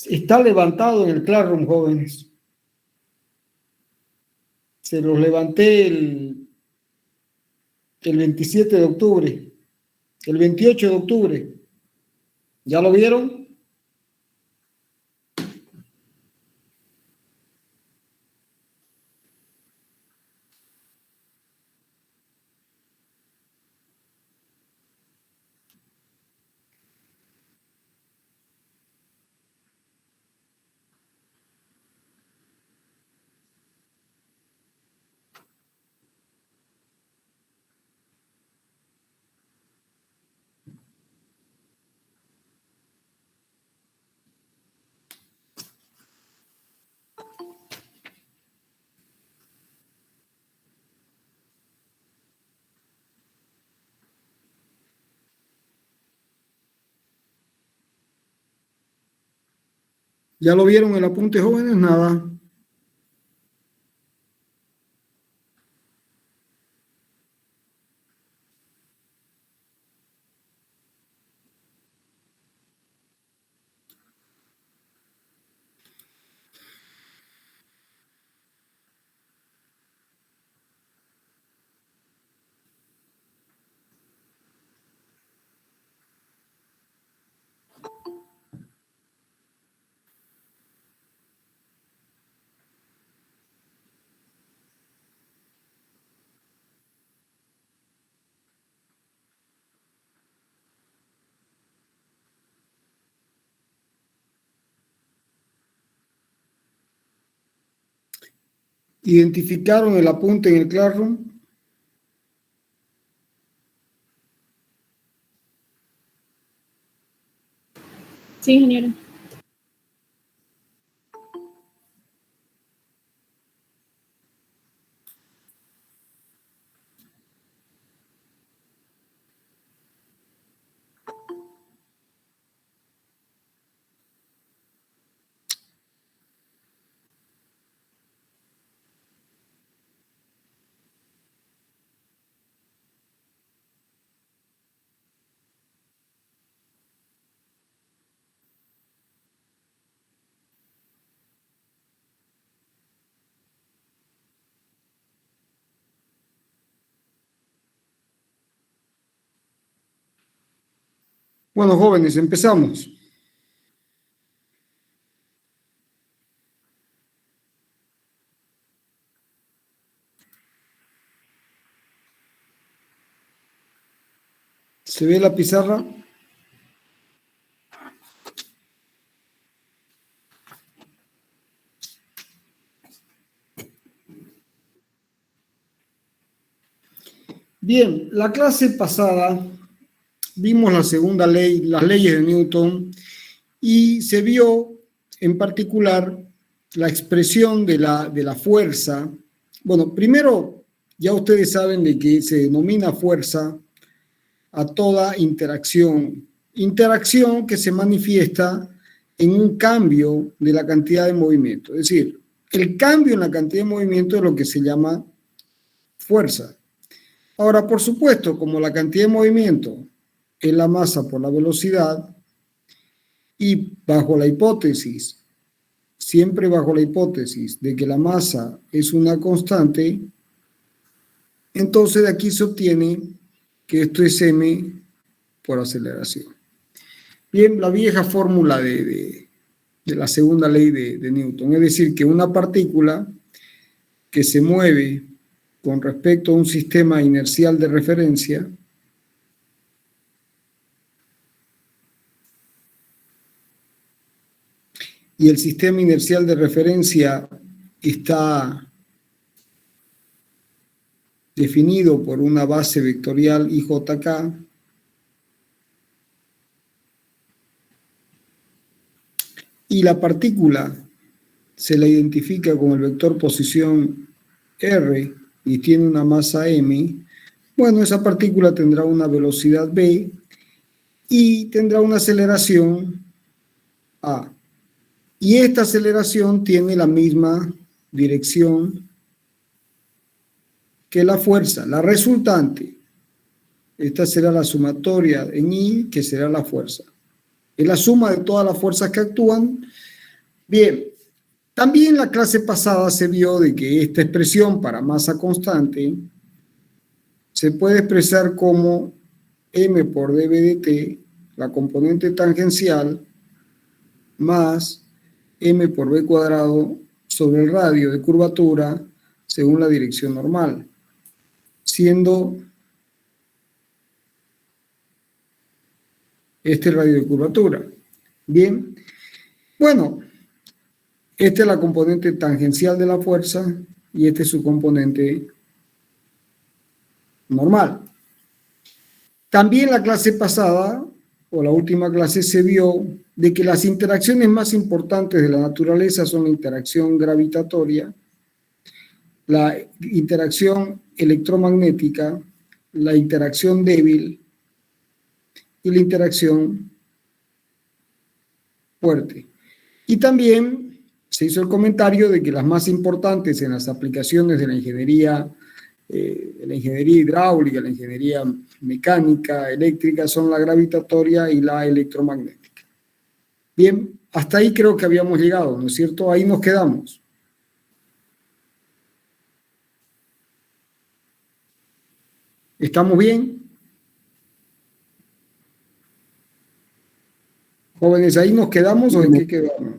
Está levantado en el Classroom, jóvenes. Se los levanté el 27 de octubre, el 28 de octubre. ¿Ya lo vieron? ¿Ya lo vieron el apunte, jóvenes? Nada. ¿Identificaron el apunte en el Classroom? Sí, ingeniero. Bueno, jóvenes, empezamos. ¿Se ve la pizarra? Bien, la clase pasada vimos la segunda ley, las leyes de Newton, y se vio en particular la expresión de la fuerza. Bueno, primero, ya ustedes saben de que se denomina fuerza a toda interacción. Interacción que se manifiesta en un cambio de la cantidad de movimiento. Es decir, el cambio en la cantidad de movimiento es lo que se llama fuerza. Ahora, por supuesto, como la cantidad de movimiento es la masa por la velocidad, y bajo la hipótesis, siempre bajo la hipótesis de que la masa es una constante, entonces de aquí se obtiene que esto es m por aceleración. Bien, la vieja fórmula de la segunda ley de Newton, es decir, que una partícula que se mueve con respecto a un sistema inercial de referencia y el sistema inercial de referencia está definido por una base vectorial IJK, y la partícula se la identifica con el vector posición R y tiene una masa m, bueno, esa partícula tendrá una velocidad v y tendrá una aceleración a. Y esta aceleración tiene la misma dirección que la fuerza, la resultante. Esta será la sumatoria en I, que será la fuerza. Es la suma de todas las fuerzas que actúan Bien, también en la clase pasada se vio de que esta expresión para masa constante se puede expresar como m por dv dt, la componente tangencial, más m por b cuadrado sobre el radio de curvatura según la dirección normal, siendo este el radio de curvatura. Bien, bueno, esta es la componente tangencial de la fuerza y este es su componente normal. También la clase pasada, o la última clase, se vio de que las interacciones más importantes de la naturaleza son la interacción gravitatoria, la interacción electromagnética, la interacción débil y la interacción fuerte. Y también se hizo el comentario de que las más importantes en las aplicaciones de la ingeniería hidráulica, la ingeniería mecánica, eléctrica, son la gravitatoria y la electromagnética. Bien, hasta ahí creo que habíamos llegado, ¿no es cierto? Ahí nos quedamos. ¿Estamos bien? Jóvenes, ¿ahí nos quedamos o en qué quedamos?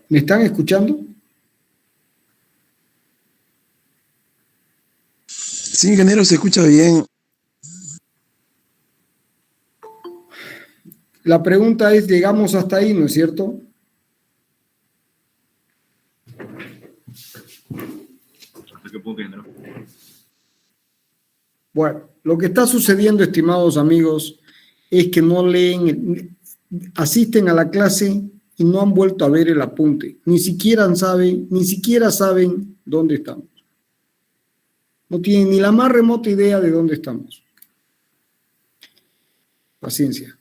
¿Me están escuchando? Sí, ingeniero, se escucha bien. La pregunta es, ¿llegamos hasta ahí, no es cierto? ¿Hasta qué punto, ingeniero? Bueno, lo que está sucediendo, estimados amigos, es que no leen, asisten a la clase y no han vuelto a ver el apunte. Ni siquiera saben dónde estamos. No tienen ni la más remota idea de dónde estamos. Paciencia.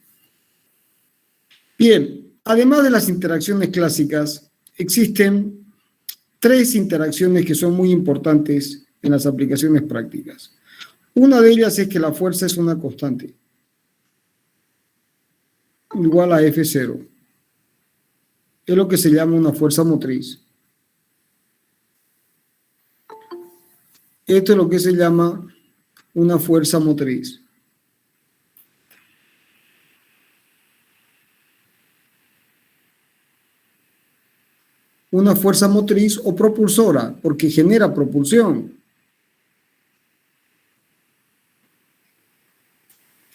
Bien, además de las interacciones clásicas, existen 3 interacciones que son muy importantes en las aplicaciones prácticas. Una de ellas es que la fuerza es una constante, igual a F0. Es lo que se llama una fuerza motriz. Esto es lo que se llama una fuerza motriz. Una fuerza motriz o propulsora, porque genera propulsión.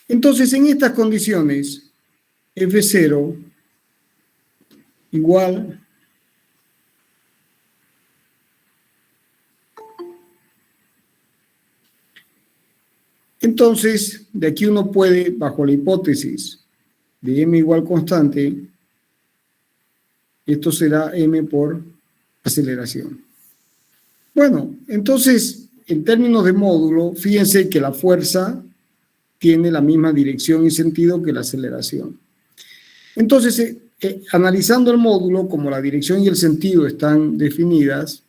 Entonces, en estas condiciones, F0 igual entonces, de aquí uno puede, bajo la hipótesis de m igual constante, esto será m por aceleración. Bueno, entonces, en términos de módulo, fíjense que la fuerza tiene la misma dirección y sentido que la aceleración. Entonces, analizando el módulo, como la dirección y el sentido están definidas,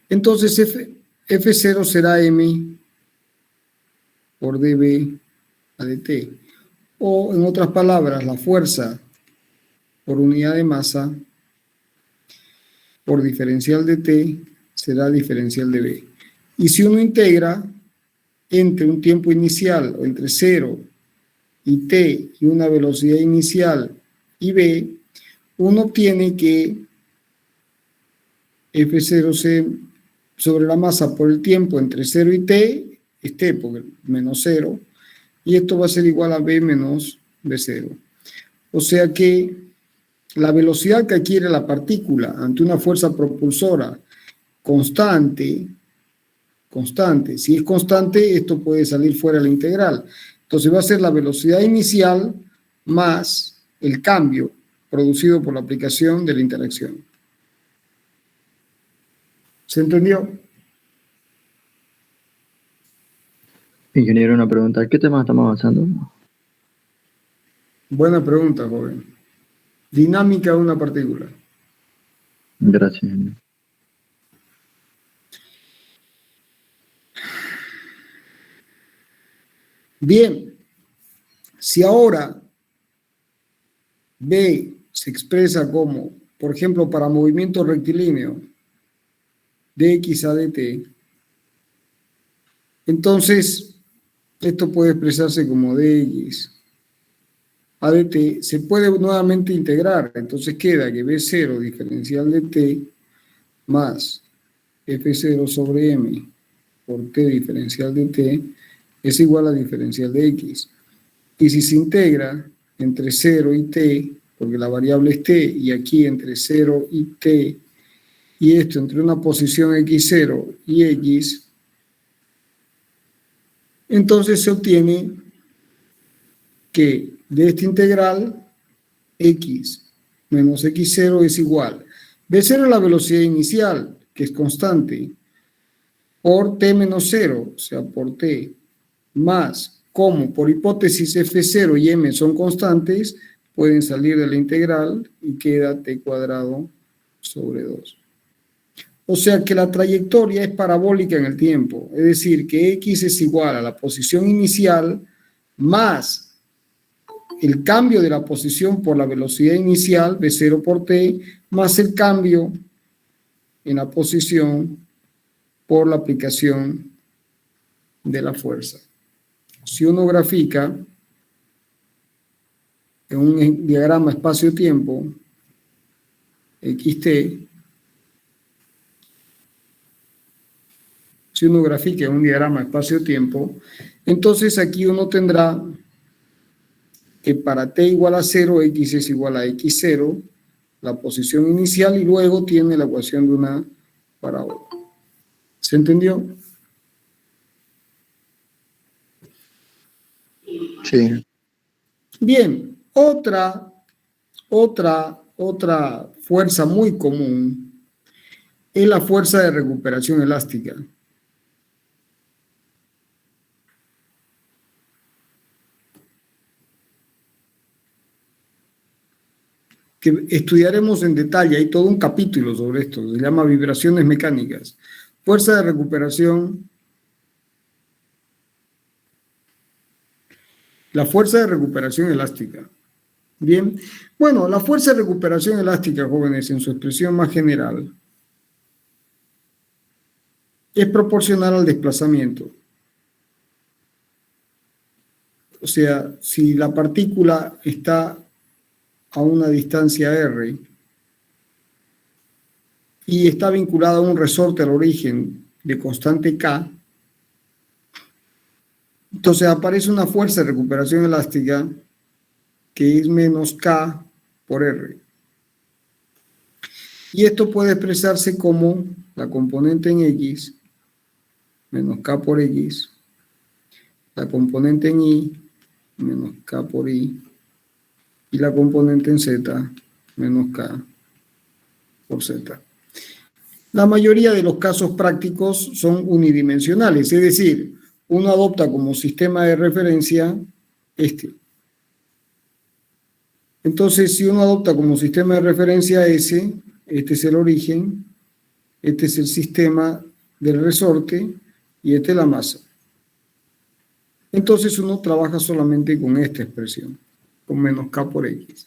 entonces F0 será m por dv a dt. O, en otras palabras, la fuerza por unidad de masa por diferencial de t será diferencial de v. Y si uno integra entre un tiempo inicial o entre 0 y t y una velocidad inicial y v, uno obtiene que F0 sobre la masa por el tiempo entre 0 y t es t, porque menos 0, y esto va a ser igual a v menos v0. O sea que la velocidad que adquiere la partícula ante una fuerza propulsora constante, si es constante, esto puede salir fuera de la integral. Entonces va a ser la velocidad inicial más el cambio producido por la aplicación de la interacción. ¿Se entendió? Ingeniero, una pregunta. ¿Qué tema estamos avanzando? Buena pregunta, joven. Dinámica de una partícula. Gracias, ingeniero. Bien, si ahora B se expresa como, por ejemplo, para movimiento rectilíneo, dx a dt, entonces esto puede expresarse como dx a dt, se puede nuevamente integrar, entonces queda que B0 diferencial de t más F0 sobre M por t diferencial de t es igual a diferencial de x. Y si se integra entre 0 y t, porque la variable es t, y aquí entre 0 y t, y esto entre una posición x0 y x, entonces se obtiene que de esta integral x menos x0 es igual. B0 es la velocidad inicial, que es constante, por t menos 0, o sea, por t, más, como por hipótesis F0 y M son constantes, pueden salir de la integral y queda t cuadrado sobre 2. O sea que la trayectoria es parabólica en el tiempo, es decir, que x es igual a la posición inicial más el cambio de la posición por la velocidad inicial, V0 por t, más el cambio en la posición por la aplicación de la fuerza. Si uno grafica en un diagrama espacio-tiempo, xt, si uno grafica en un diagrama espacio-tiempo, entonces aquí uno tendrá que para t igual a 0, x es igual a x0, la posición inicial, y luego tiene la ecuación de una parábola. ¿Se entendió? Sí. Bien, otra fuerza muy común es la fuerza de recuperación elástica. Que estudiaremos en detalle, hay todo un capítulo sobre esto, se llama vibraciones mecánicas. Fuerza de recuperación. La fuerza de recuperación elástica. Bien, bueno, la fuerza de recuperación elástica, jóvenes, en su expresión más general, es proporcional al desplazamiento. O sea, si la partícula está a una distancia r y está vinculada a un resorte al origen de constante k, entonces aparece una fuerza de recuperación elástica que es menos k por r. Y esto puede expresarse como la componente en x menos k por x, la componente en y menos k por y, y la componente en z menos k por z. La mayoría de los casos prácticos son unidimensionales, es decir, uno adopta como sistema de referencia este. Entonces, si uno adopta como sistema de referencia ese, este es el origen, este es el sistema del resorte y esta es la masa. Entonces uno trabaja solamente con esta expresión, con menos k por x.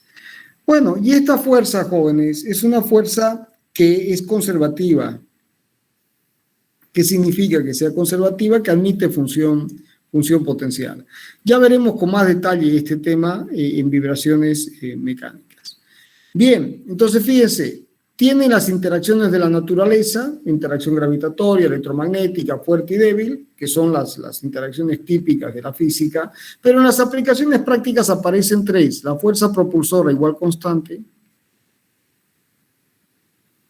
Bueno, y esta fuerza, jóvenes, es una fuerza que es conservativa. ¿Qué significa que sea conservativa? Que admite función potencial. Ya veremos con más detalle este tema en vibraciones mecánicas. Bien, entonces fíjense, tiene las interacciones de la naturaleza, interacción gravitatoria, electromagnética, fuerte y débil, que son las interacciones típicas de la física, pero en las aplicaciones prácticas aparecen tres: la fuerza propulsora igual constante,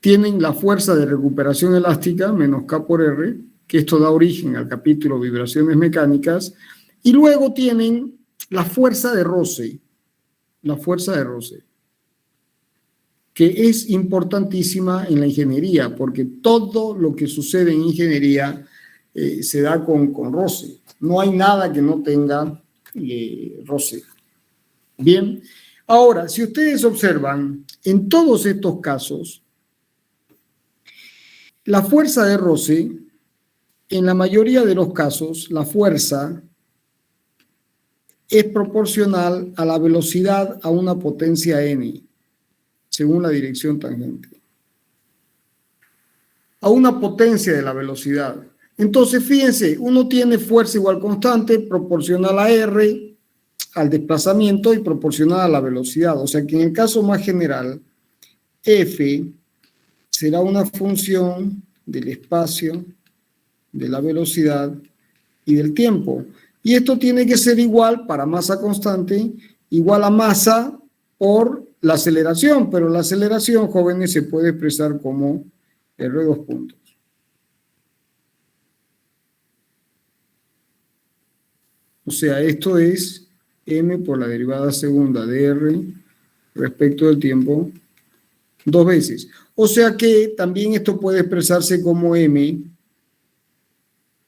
tienen la fuerza de recuperación elástica, menos K por R, que esto da origen al capítulo vibraciones mecánicas, y luego tienen la fuerza de roce, que es importantísima en la ingeniería, porque todo lo que sucede en ingeniería se da con roce. No hay nada que no tenga roce. Bien, ahora, si ustedes observan, en todos estos casos, la fuerza de roce, en la mayoría de los casos, la fuerza es proporcional a la velocidad a una potencia n, según la dirección tangente. A una potencia de la velocidad. Entonces, fíjense, uno tiene fuerza igual constante, proporcional a r, al desplazamiento y proporcional a la velocidad. O sea que en el caso más general, f será una función del espacio, de la velocidad y del tiempo. Y esto tiene que ser igual para masa constante, igual a masa por la aceleración, pero la aceleración, jóvenes, se puede expresar como R2 puntos. O sea, esto es m por la derivada segunda de r respecto del tiempo 2 veces. O sea que también esto puede expresarse como m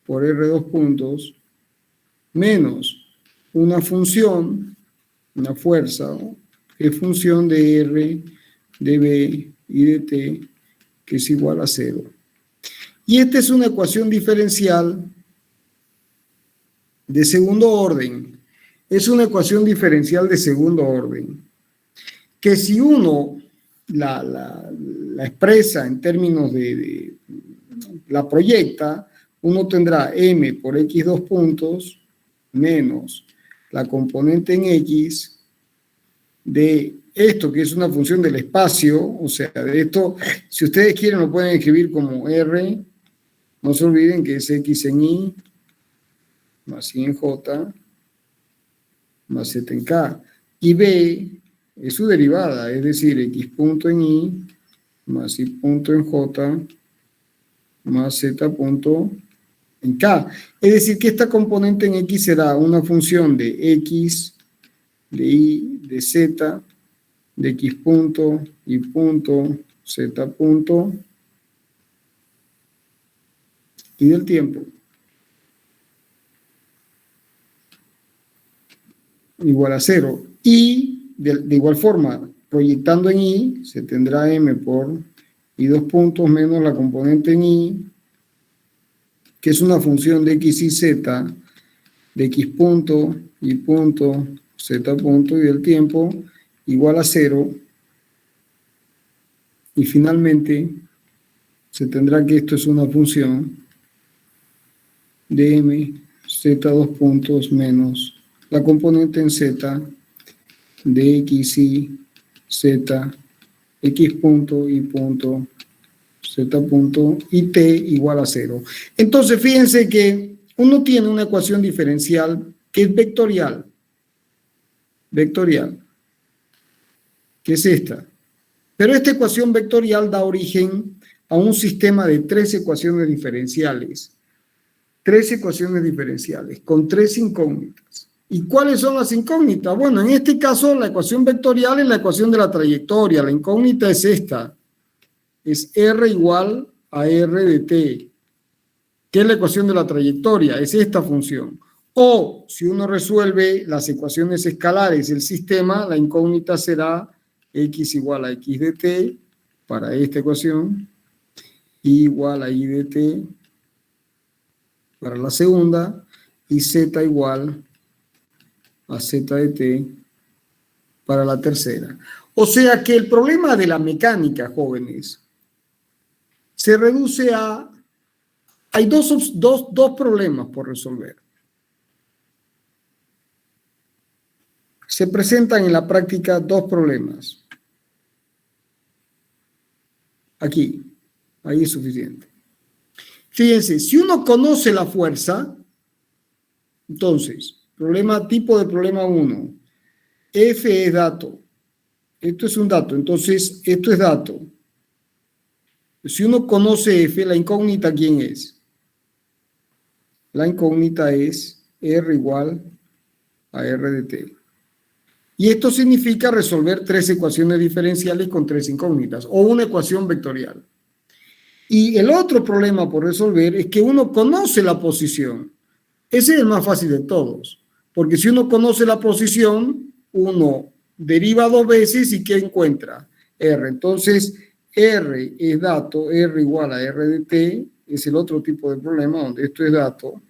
por R2 puntos menos una función, una fuerza, ¿no?, que es función de R, de B y de T, que es igual a 0. Y esta es una ecuación diferencial de segundo orden. Es una ecuación diferencial de segundo orden, que si uno la expresa en términos la proyecta, uno tendrá m por x2 puntos menos la componente en x de esto, que es una función del espacio, o sea, de esto, si ustedes quieren lo pueden escribir como r, no se olviden que es x en y, más y en j, más z en k, y b es su derivada, es decir, x punto en y, más y punto en j, más z punto en k. Es decir, que esta componente en x será una función de x, de y, de z, de x punto, y punto, z punto, y del tiempo. Igual a 0. Y de igual forma, proyectando en y, se tendrá m por y 2 puntos menos la componente en y, que es una función de x y z, de x punto, y punto, z punto, y del tiempo, igual a 0. Y finalmente, se tendrá que esto es una función de m, z2 puntos menos la componente en z de x y z, x punto, y punto, z punto, y t igual a 0. Entonces, fíjense que uno tiene una ecuación diferencial que es vectorial, que es esta. Pero esta ecuación vectorial da origen a un sistema de 3 ecuaciones diferenciales. 3 ecuaciones diferenciales con 3 incógnitas. ¿Y cuáles son las incógnitas? Bueno, en este caso la ecuación vectorial es la ecuación de la trayectoria. La incógnita es esta. Es R igual a R de T. ¿Qué es la ecuación de la trayectoria? Es esta función. O, si uno resuelve las ecuaciones escalares del sistema, la incógnita será x igual a x de t para esta ecuación, y igual a y de t para la segunda, y z igual a z de t para la tercera. O sea que el problema de la mecánica, jóvenes, se reduce a... Hay dos problemas por resolver. Se presentan en la práctica dos problemas. Aquí, ahí es suficiente. Fíjense, si uno conoce la fuerza, entonces, tipo de problema 1, F es dato. Esto es un dato, entonces esto es dato. Si uno conoce F, la incógnita, ¿quién es? La incógnita es R igual a R de T. Y esto significa resolver 3 ecuaciones diferenciales con 3 incógnitas, o una ecuación vectorial. Y el otro problema por resolver es que uno conoce la posición. Ese es el más fácil de todos, porque si uno conoce la posición, uno deriva 2 veces y ¿qué encuentra? R. Entonces, R es dato, R igual a R de T, es el otro tipo de problema donde esto es dato.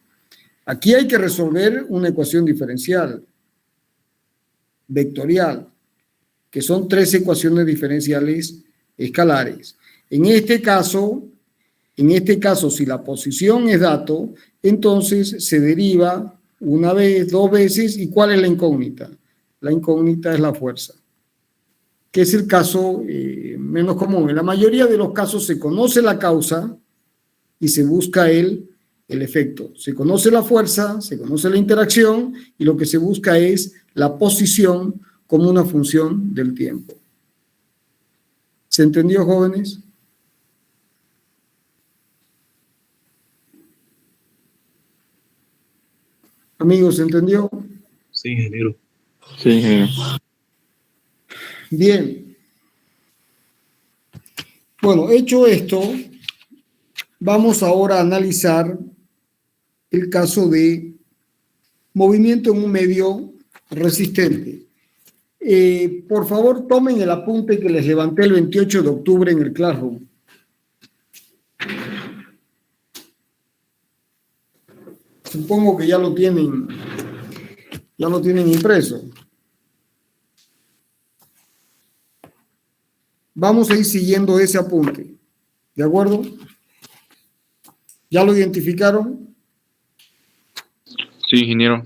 Aquí hay que resolver una ecuación diferencial. vectorial, que son 3 ecuaciones diferenciales escalares. En este caso, si la posición es dato, entonces se deriva una vez, 2 veces. ¿Y cuál es la incógnita? La incógnita es la fuerza, que es el caso menos común. En la mayoría de los casos se conoce la causa y se busca el efecto. Se conoce la fuerza, se conoce la interacción y lo que se busca es la posición como una función del tiempo. ¿Se entendió, jóvenes? Amigos, ¿se entendió? Sí, ingeniero. Sí, ingeniero. Bien. Bueno, hecho esto, vamos ahora a analizar el caso de movimiento en un medio resistente. Por favor, tomen el apunte que les levanté el 28 de octubre en el Classroom. Supongo que ya lo tienen impreso. Vamos a ir siguiendo ese apunte. ¿De acuerdo? ¿Ya lo identificaron? Sí, ingeniero.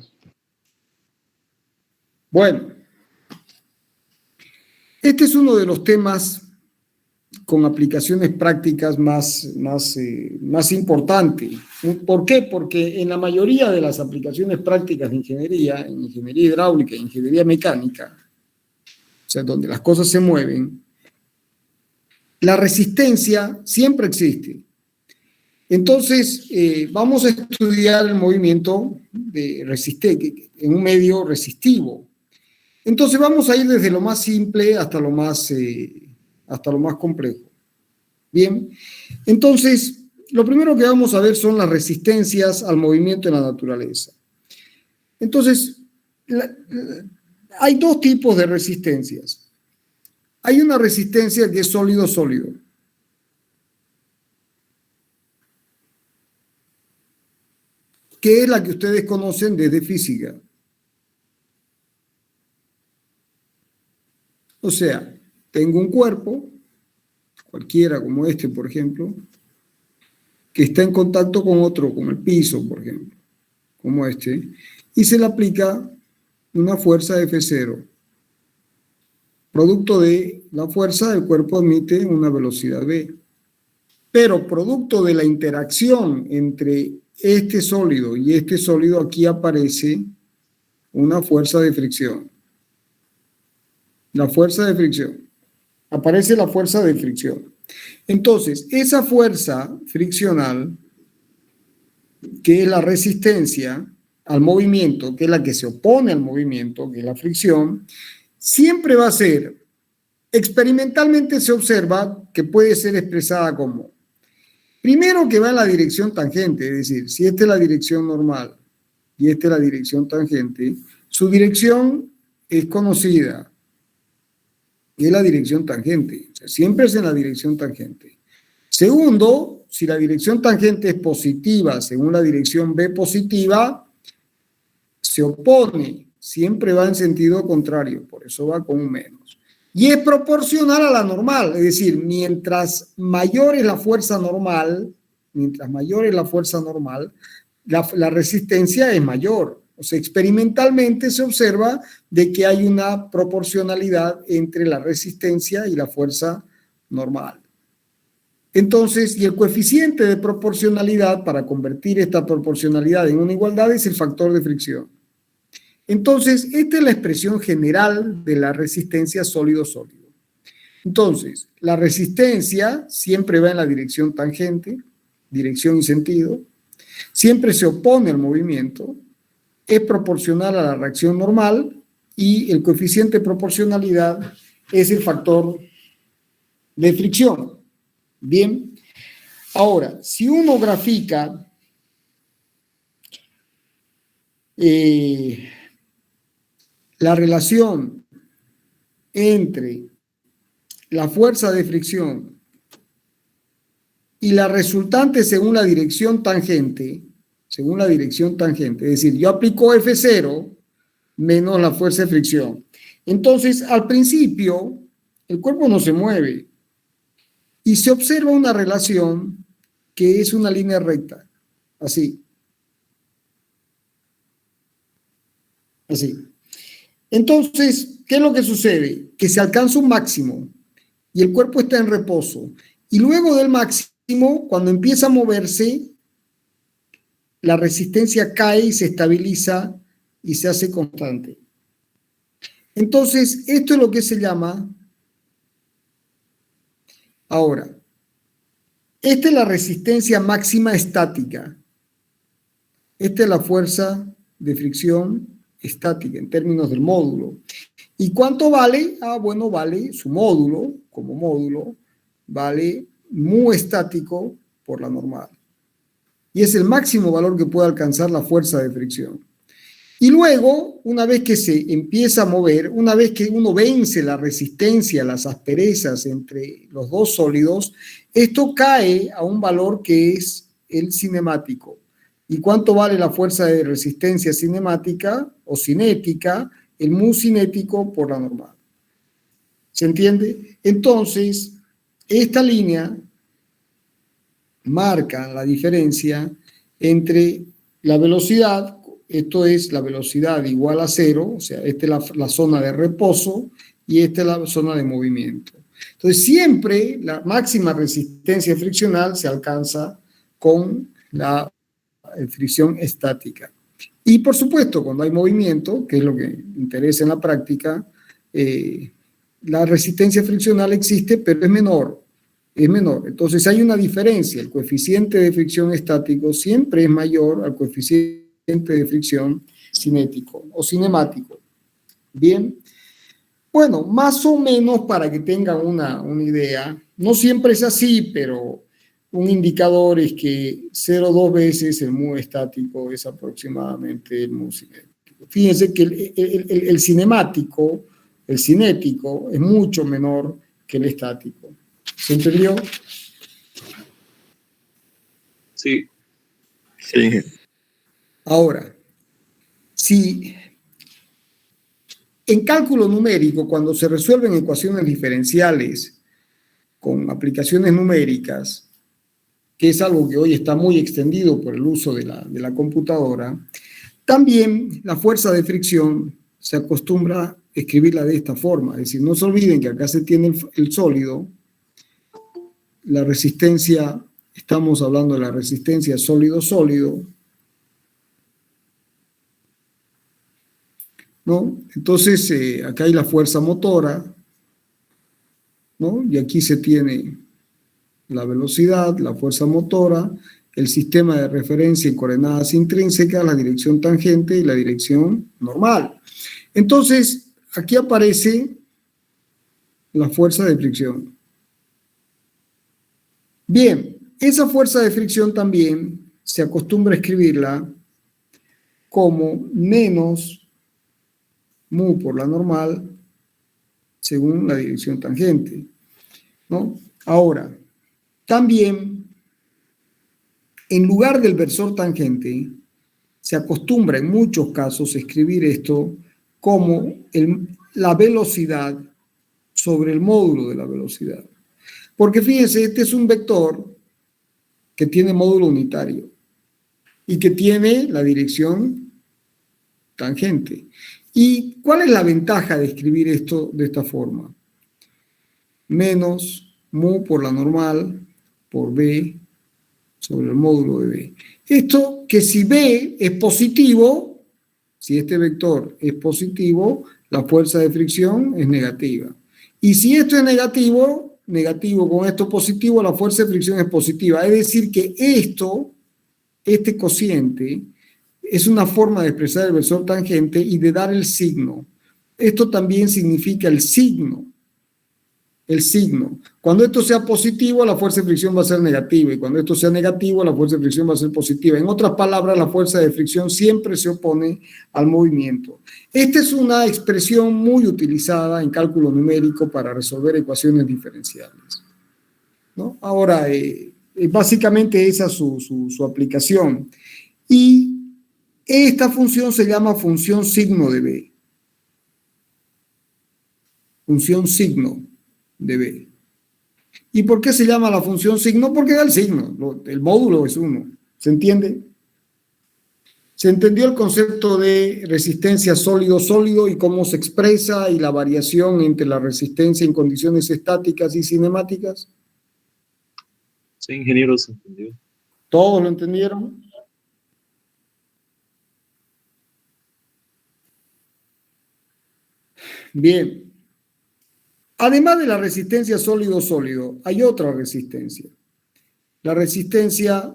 Bueno, este es uno de los temas con aplicaciones prácticas más importantes. ¿Por qué? Porque en la mayoría de las aplicaciones prácticas de ingeniería, en ingeniería hidráulica, en ingeniería mecánica, o sea, donde las cosas se mueven, la resistencia siempre existe. Entonces, vamos a estudiar el movimiento en un medio resistivo. Entonces, vamos a ir desde lo más simple hasta lo más complejo. Bien, entonces, lo primero que vamos a ver son las resistencias al movimiento en la naturaleza. Entonces, hay 2 tipos de resistencias. Hay una resistencia que es sólido-sólido. Que es la que ustedes conocen desde física. O sea, tengo un cuerpo, cualquiera como este, por ejemplo, que está en contacto con otro, como el piso, por ejemplo, como este, y se le aplica una fuerza F0. Producto de la fuerza, el cuerpo emite una velocidad V. Pero producto de la interacción entre este sólido y este sólido, aquí aparece una fuerza de fricción. La fuerza de fricción. Aparece la fuerza de fricción. Entonces, esa fuerza friccional, que es la resistencia al movimiento, que es la que se opone al movimiento, que es la fricción, siempre va a ser, experimentalmente se observa que puede ser expresada como, primero, que va en la dirección tangente, es decir, si esta es la dirección normal y esta es la dirección tangente, su dirección es conocida, y es la dirección tangente, o sea, siempre es en la dirección tangente. Segundo, si la dirección tangente es positiva según la dirección B positiva, se opone, siempre va en sentido contrario, por eso va con un menos. Y es proporcional a la normal, es decir, mientras mayor es la fuerza normal, la resistencia es mayor. O sea, experimentalmente se observa de que hay una proporcionalidad entre la resistencia y la fuerza normal. Entonces, y el coeficiente de proporcionalidad, para convertir esta proporcionalidad en una igualdad, es el factor de fricción. Entonces, esta es la expresión general de la resistencia sólido-sólido. Entonces, la resistencia siempre va en la dirección tangente, dirección y sentido, siempre se opone al movimiento, es proporcional a la reacción normal y el coeficiente de proporcionalidad es el factor de fricción. Bien, ahora, si uno grafica la relación entre la fuerza de fricción y la resultante según la dirección tangente, es decir, yo aplico F0 menos la fuerza de fricción. Entonces, al principio, el cuerpo no se mueve y se observa una relación que es una línea recta, así. Así. Entonces, ¿qué es lo que sucede? Que se alcanza un máximo y el cuerpo está en reposo. Y luego del máximo, cuando empieza a moverse, la resistencia cae y se estabiliza y se hace constante. Entonces, esto es lo que se llama, ahora, esta es la resistencia máxima estática. Esta es la fuerza de fricción estática en términos del módulo. ¿Y cuánto vale? Bueno, vale su módulo, como módulo, vale mu estático por la normal. Y es el máximo valor que puede alcanzar la fuerza de fricción. Y luego, una vez que se empieza a mover, una vez que uno vence la resistencia, las asperezas entre los dos sólidos, esto cae a un valor que es el cinemático. ¿Y cuánto vale la fuerza de resistencia cinemática o cinética? El mu cinético por la normal. ¿Se entiende? Entonces, esta línea marca la diferencia entre la velocidad, esto es la velocidad igual a cero, o sea, esta es la zona de reposo y esta es la zona de movimiento. Entonces, siempre la máxima resistencia friccional se alcanza con la fricción estática. Y por supuesto, cuando hay movimiento, que es lo que interesa en la práctica, la resistencia friccional existe, pero es menor. Es menor. Entonces hay una diferencia. El coeficiente de fricción estático siempre es mayor al coeficiente de fricción cinético o cinemático. Bien. Bueno, más o menos para que tengan una idea, no siempre es así, pero un indicador es que 0,2 veces el mu estático es aproximadamente el mu cinético. Fíjense que el cinético es mucho menor que el estático. ¿Se entendió? Sí. Sí. Ahora, si en cálculo numérico, cuando se resuelven ecuaciones diferenciales con aplicaciones numéricas, que es algo que hoy está muy extendido por el uso de la computadora, también la fuerza de fricción se acostumbra a escribirla de esta forma. Es decir, no se olviden que acá se tiene el sólido, la resistencia, estamos hablando de la resistencia sólido-sólido, ¿no? Entonces, acá hay la fuerza motora, ¿no? Y aquí se tiene la velocidad, la fuerza motora, el sistema de referencia en coordenadas intrínsecas, la dirección tangente y la dirección normal. Entonces, aquí aparece la fuerza de fricción. Bien, esa fuerza de fricción también se acostumbra a escribirla como menos mu por la normal según la dirección tangente, ¿no? Ahora, también, en lugar del versor tangente, se acostumbra en muchos casos a escribir esto como la velocidad sobre el módulo de la velocidad. Porque fíjense, este es un vector que tiene módulo unitario y que tiene la dirección tangente. ¿Y cuál es la ventaja de escribir esto de esta forma? Menos mu por la normal por B sobre el módulo de B. Esto que si B es positivo, si este vector es positivo, la fuerza de fricción es negativa. Y si esto es negativo con esto positivo, la fuerza de fricción es positiva. Es decir que este cociente, es una forma de expresar el versor tangente y de dar el signo. Esto también significa el signo. El signo. Cuando esto sea positivo, la fuerza de fricción va a ser negativa. Y cuando esto sea negativo, la fuerza de fricción va a ser positiva. En otras palabras, la fuerza de fricción siempre se opone al movimiento. Esta es una expresión muy utilizada en cálculo numérico para resolver ecuaciones diferenciales, ¿no? Ahora, básicamente esa es su aplicación. Y esta función se llama función signo de B. función signo de B. ¿Y por qué se llama la función signo? Porque da el signo, el módulo es 1. ¿Se entiende? Se entendió el concepto de resistencia sólido-sólido y cómo se expresa y la variación entre la resistencia en condiciones estáticas y cinemáticas. Sí, ingeniero, se entendió. ¿Todos lo entendieron? Bien. Además de la resistencia sólido-sólido, hay otra resistencia. La resistencia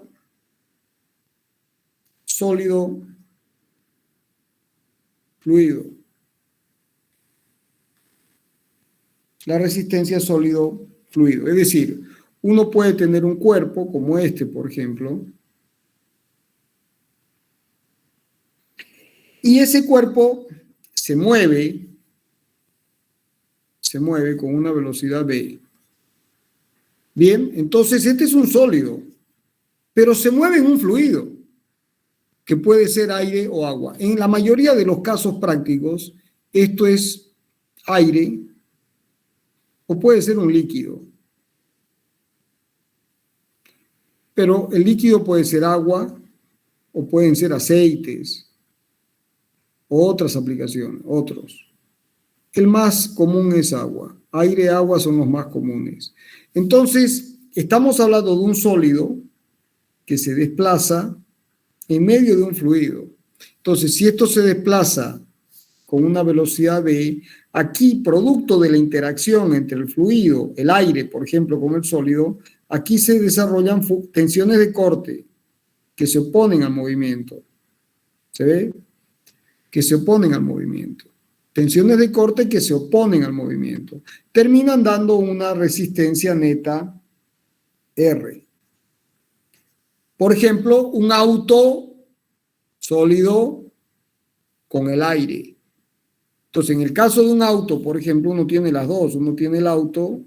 sólido-fluido. La resistencia sólido-fluido. Es decir, uno puede tener un cuerpo como este, por ejemplo, y ese cuerpo se mueve con una velocidad v. Bien, entonces este es un sólido, pero se mueve en un fluido, que puede ser aire o agua. En la mayoría de los casos prácticos, esto es aire o puede ser un líquido. Pero el líquido puede ser agua o pueden ser aceites o otras aplicaciones, otros. El más común es agua. Aire y agua son los más comunes. Entonces, estamos hablando de un sólido que se desplaza en medio de un fluido. Entonces, si esto se desplaza con una velocidad v, aquí, producto de la interacción entre el fluido, el aire, por ejemplo, con el sólido, aquí se desarrollan tensiones de corte que se oponen al movimiento. ¿Se ve? Que se oponen al movimiento. Tensiones de corte que se oponen al movimiento. Terminan dando una resistencia neta R. Por ejemplo, un auto sólido con el aire. Entonces, en el caso de un auto, por ejemplo, uno tiene las dos. Uno tiene el auto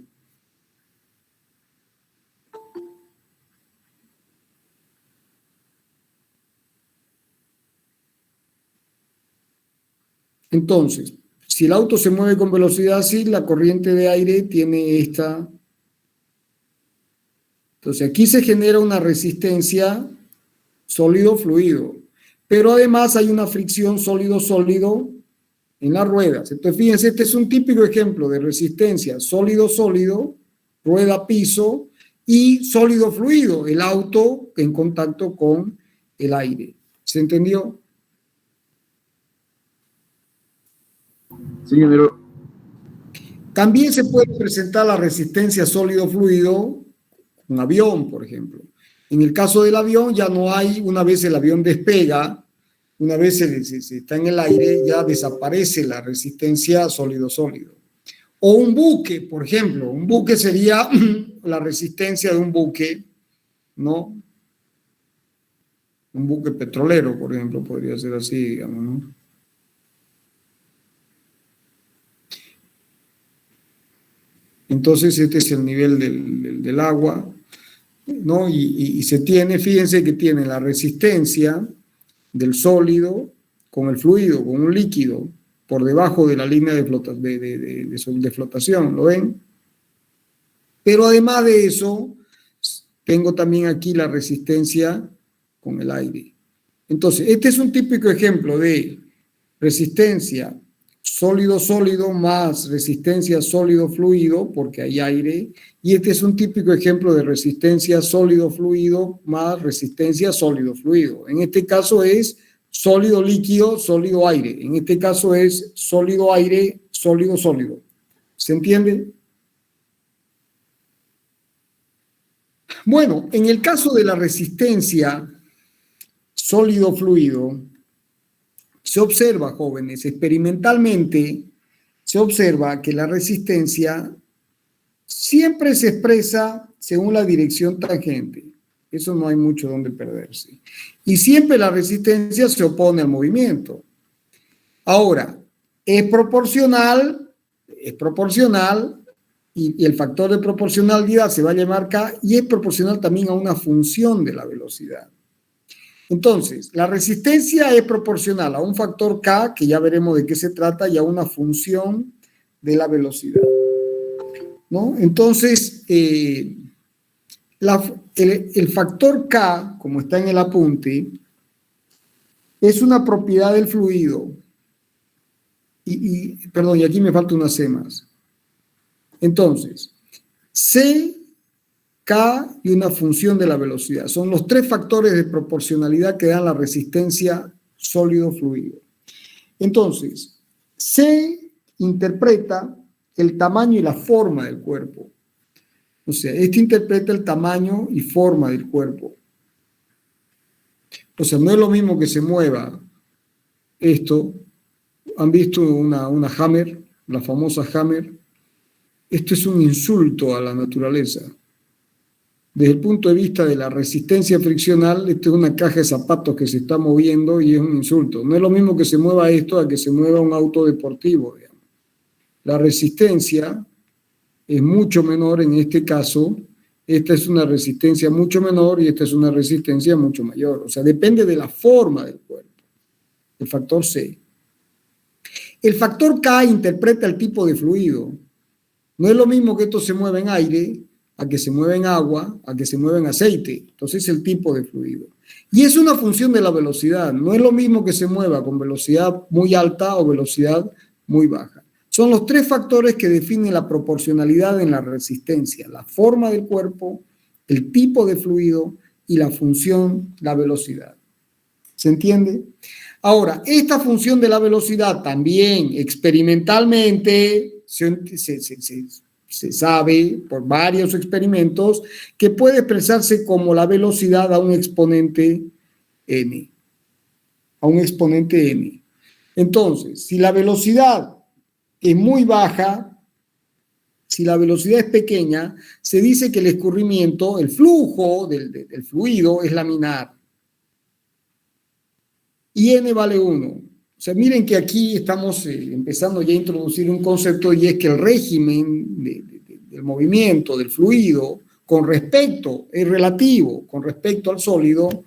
entonces, si el auto se mueve con velocidad así, la corriente de aire tiene esta. Entonces, aquí se genera una resistencia sólido-fluido, pero además hay una fricción sólido-sólido en las ruedas. Entonces, fíjense, este es un típico ejemplo de resistencia sólido-sólido, rueda-piso y sólido-fluido, el auto en contacto con el aire. ¿Se entendió? Sí, ingeniero. También se puede presentar la resistencia sólido-fluido, un avión, por ejemplo. En el caso del avión ya no hay, una vez el avión despega, una vez se está en el aire, ya desaparece la resistencia sólido-sólido. O un buque, por ejemplo, un buque sería la resistencia de un buque, ¿no? Un buque petrolero, por ejemplo, podría ser así, digamos, ¿no? Entonces este es el nivel del agua, ¿no? Y se tiene, fíjense que tiene la resistencia del sólido con el fluido, con un líquido, por debajo de la línea de flotación, ¿lo ven? Pero además de eso, tengo también aquí la resistencia con el aire. Entonces, este es un típico ejemplo de resistencia sólido-sólido más resistencia sólido-fluido, porque hay aire, y este es un típico ejemplo de resistencia sólido-fluido más resistencia sólido-fluido. En este caso es sólido-líquido, sólido-aire. En este caso es sólido-aire, sólido-sólido. ¿Se entiende? Bueno, en el caso de la resistencia sólido-fluido, se observa, jóvenes, experimentalmente, se observa que la resistencia siempre se expresa según la dirección tangente. Eso no hay mucho donde perderse. Y siempre la resistencia se opone al movimiento. Ahora, es proporcional, y el factor de proporcionalidad se va a llamar K, y es proporcional también a una función de la velocidad. Entonces, la resistencia es proporcional a un factor K, que ya veremos de qué se trata, y a una función de la velocidad, ¿no? Entonces, el factor K, como está en el apunte, es una propiedad del fluido. Perdón, y aquí me falta una C más. Entonces, C, K y una función de la velocidad. Son los tres factores de proporcionalidad que dan la resistencia sólido-fluido. Entonces, C interpreta el tamaño y la forma del cuerpo. O sea, este interpreta el tamaño y forma del cuerpo. O sea, no es lo mismo que se mueva esto. ¿Han visto una Hammer? La famosa Hammer. Esto es un insulto a la naturaleza. Desde el punto de vista de la resistencia friccional, esto es una caja de zapatos que se está moviendo y es un insulto. No es lo mismo que se mueva esto a que se mueva un auto deportivo, digamos. La resistencia es mucho menor en este caso. Esta es una resistencia mucho menor y esta es una resistencia mucho mayor. O sea, depende de la forma del cuerpo. El factor C. El factor K interpreta el tipo de fluido. No es lo mismo que esto se mueva en aire, a que se mueva en agua, a que se mueva en aceite. Entonces es el tipo de fluido. Y es una función de la velocidad. No es lo mismo que se mueva con velocidad muy alta o velocidad muy baja. Son los tres factores que definen la proporcionalidad en la resistencia: la forma del cuerpo, el tipo de fluido y la función, la velocidad. ¿Se entiende? Ahora, esta función de la velocidad también experimentalmente se sabe por varios experimentos que puede expresarse como la velocidad a un exponente n. A un exponente n. Entonces, si la velocidad es muy baja, si la velocidad es pequeña, se dice que el escurrimiento, el flujo del fluido es laminar. Y n vale 1. O sea, miren que aquí estamos empezando ya a introducir un concepto, y es que el régimen del movimiento del fluido con respecto, es relativo con respecto al sólido,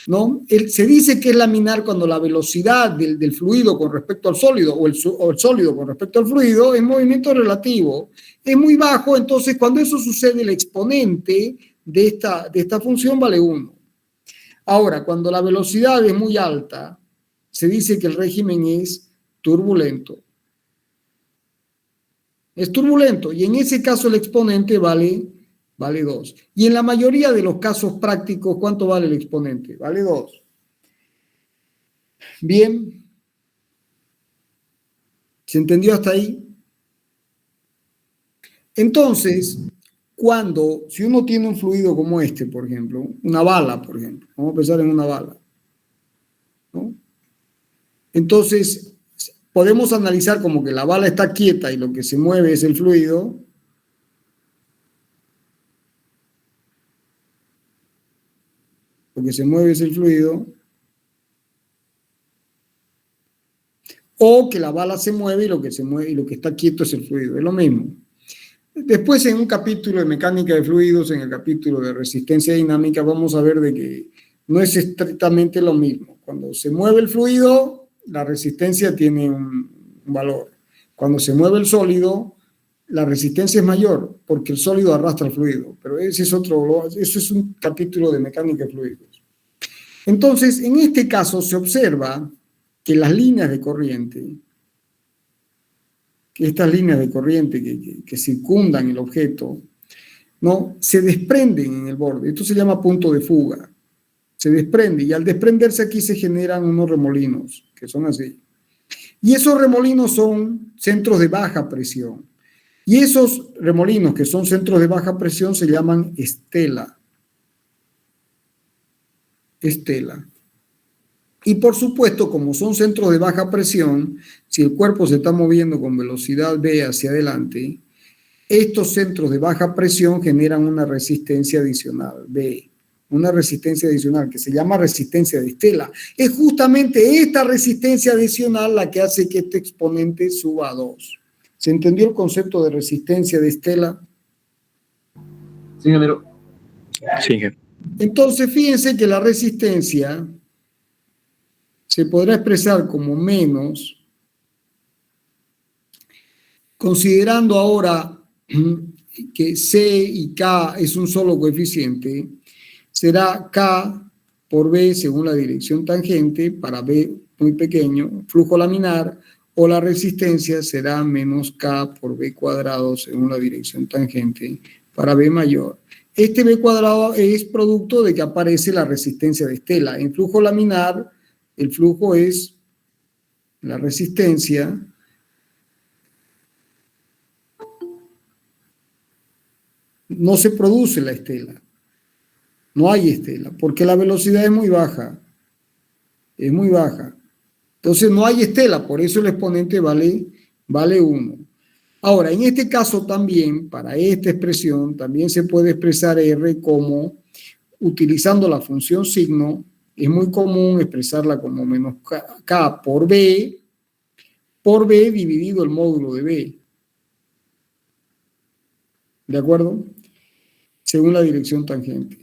¿no? Se dice que es laminar cuando la velocidad del fluido con respecto al sólido o el sólido con respecto al fluido es movimiento relativo, es muy bajo. Entonces cuando eso sucede, el exponente de esta función vale 1. Ahora, cuando la velocidad es muy alta, se dice que el régimen es turbulento. Es turbulento, y en ese caso el exponente vale 2. Y en la mayoría de los casos prácticos, ¿cuánto vale el exponente? Vale 2. Bien. ¿Se entendió hasta ahí? Entonces, si uno tiene un fluido como este, por ejemplo, una bala, por ejemplo, vamos a pensar en una bala, ¿no? Entonces, podemos analizar como que la bala está quieta y lo que se mueve es el fluido. Lo que se mueve es el fluido. O que la bala se mueve y lo que se mueve y lo que está quieto es el fluido. Es lo mismo. Después, en un capítulo de mecánica de fluidos, en el capítulo de resistencia dinámica, vamos a ver de que no es estrictamente lo mismo. Cuando se mueve el fluido, la resistencia tiene un valor. Cuando se mueve el sólido, la resistencia es mayor porque el sólido arrastra el fluido. Pero eso es un capítulo de mecánica de fluidos. Entonces, en este caso se observa que las líneas de corriente, que estas líneas de corriente que circundan el objeto, ¿no?, se desprenden en el borde. Esto se llama punto de fuga. Se desprende, y al desprenderse aquí se generan unos remolinos, que son así. Y esos remolinos son centros de baja presión. Y esos remolinos que son centros de baja presión se llaman estela. Estela. Y por supuesto, como son centros de baja presión, si el cuerpo se está moviendo con velocidad v hacia adelante, estos centros de baja presión generan una resistencia adicional, V. Una resistencia adicional que se llama resistencia de estela. Es justamente esta resistencia adicional la que hace que este exponente suba a 2. ¿Se entendió el concepto de resistencia de estela? Sí, ingeniero. Sí, ingeniero. Entonces, fíjense que la resistencia se podrá expresar como menos considerando ahora que C y K es un solo coeficiente, será K por B según la dirección tangente, para B muy pequeño, flujo laminar, o la resistencia será menos K por B cuadrado según la dirección tangente, para B mayor. Este B cuadrado es producto de que aparece la resistencia de Estela. En flujo laminar, el flujo es la resistencia no se produce la estela, no hay estela, porque la velocidad es muy baja, entonces no hay estela, por eso el exponente vale 1. Ahora, en este caso también, para esta expresión, también se puede expresar R como, utilizando la función signo, es muy común expresarla como menos K por B dividido el módulo de B. ¿De acuerdo? Según la dirección tangente.